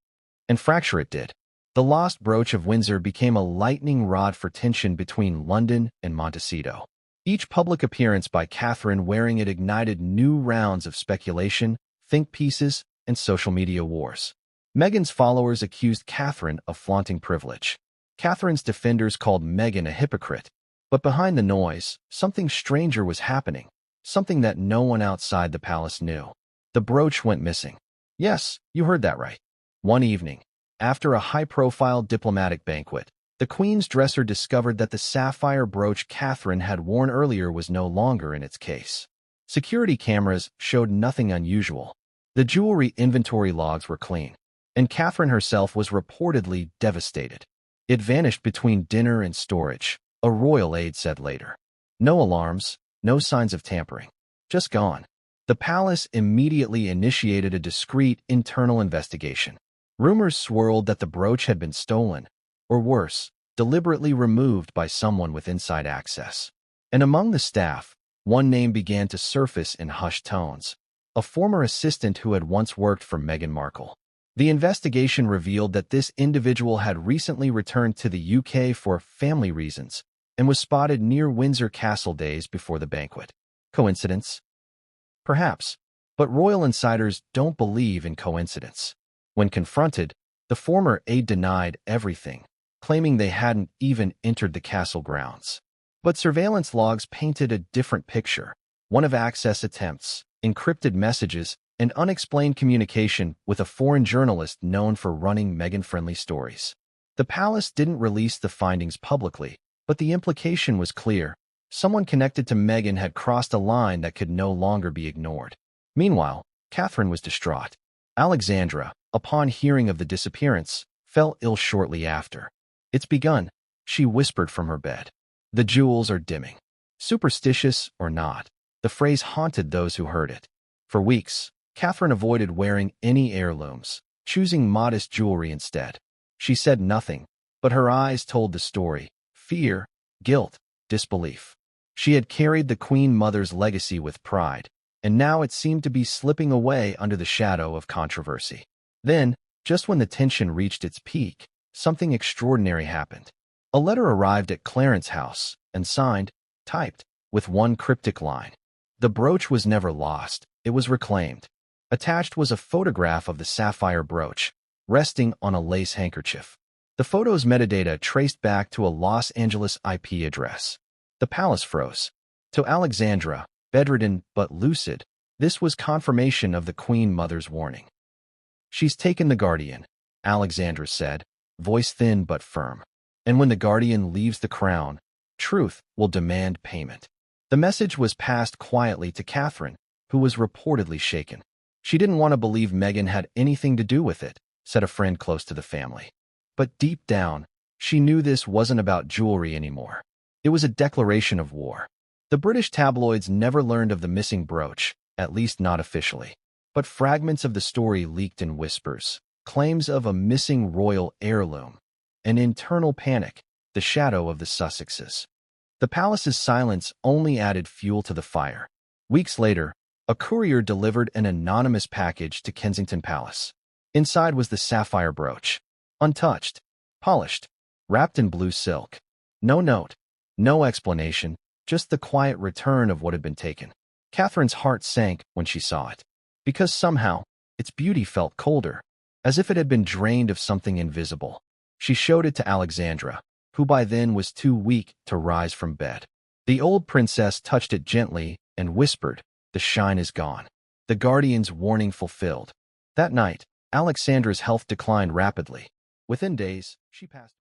And fracture it did. The lost brooch of Windsor became a lightning rod for tension between London and Montecito. Each public appearance by Catherine wearing it ignited new rounds of speculation, think pieces, and social media wars. Meghan's followers accused Catherine of flaunting privilege. Catherine's defenders called Meghan a hypocrite. But behind the noise, something stranger was happening, something that no one outside the palace knew. The brooch went missing. Yes, you heard that right. One evening, after a high-profile diplomatic banquet, the Queen's dresser discovered that the sapphire brooch Catherine had worn earlier was no longer in its case. Security cameras showed nothing unusual. The jewelry inventory logs were clean, and Catherine herself was reportedly devastated. It vanished between dinner and storage, a royal aide said later. No alarms, no signs of tampering. Just gone. The palace immediately initiated a discreet internal investigation. Rumors swirled that the brooch had been stolen, or worse, deliberately removed by someone with inside access. And among the staff, one name began to surface in hushed tones: a former assistant who had once worked for Meghan Markle. The investigation revealed that this individual had recently returned to the UK for family reasons and was spotted near Windsor Castle days before the banquet. Coincidence? Perhaps, but royal insiders don't believe in coincidence. When confronted, the former aide denied everything, claiming they hadn't even entered the castle grounds. But surveillance logs painted a different picture, one of access attempts, encrypted messages, and unexplained communication with a foreign journalist known for running Meghan-friendly stories. The palace didn't release the findings publicly, but the implication was clear. Someone connected to Meghan had crossed a line that could no longer be ignored. Meanwhile, Catherine was distraught. Alexandra, upon hearing of the disappearance, fell ill shortly after. "It's begun," she whispered from her bed. "The jewels are dimming." Superstitious or not, the phrase haunted those who heard it. For weeks, Catherine avoided wearing any heirlooms, choosing modest jewelry instead. She said nothing, but her eyes told the story: fear, guilt, disbelief. She had carried the Queen Mother's legacy with pride, and now it seemed to be slipping away under the shadow of controversy. Then, just when the tension reached its peak, something extraordinary happened. A letter arrived at Clarence's house, and signed, typed, with one cryptic line. The brooch was never lost, it was reclaimed. Attached was a photograph of the sapphire brooch, resting on a lace handkerchief. The photo's metadata traced back to a Los Angeles IP address. The palace froze. To Alexandra, bedridden but lucid, this was confirmation of the Queen Mother's warning. "She's taken the Guardian," Alexandra said, voice thin but firm. "And when the Guardian leaves the crown, truth will demand payment." The message was passed quietly to Catherine, who was reportedly shaken. She didn't want to believe Meghan had anything to do with it, said a friend close to the family. But deep down, she knew this wasn't about jewelry anymore. It was a declaration of war. The British tabloids never learned of the missing brooch, at least not officially. But fragments of the story leaked in whispers, claims of a missing royal heirloom, an internal panic, the shadow of the Sussexes. The palace's silence only added fuel to the fire. Weeks later, a courier delivered an anonymous package to Kensington Palace. Inside was the sapphire brooch, untouched, polished, wrapped in blue silk. No note, no explanation, just the quiet return of what had been taken. Catherine's heart sank when she saw it, because somehow its beauty felt colder, as if it had been drained of something invisible. She showed it to Alexandra, who by then was too weak to rise from bed. The old princess touched it gently and whispered, "The shine is gone." The guardian's warning fulfilled. That night, Alexandra's health declined rapidly. Within days, she passed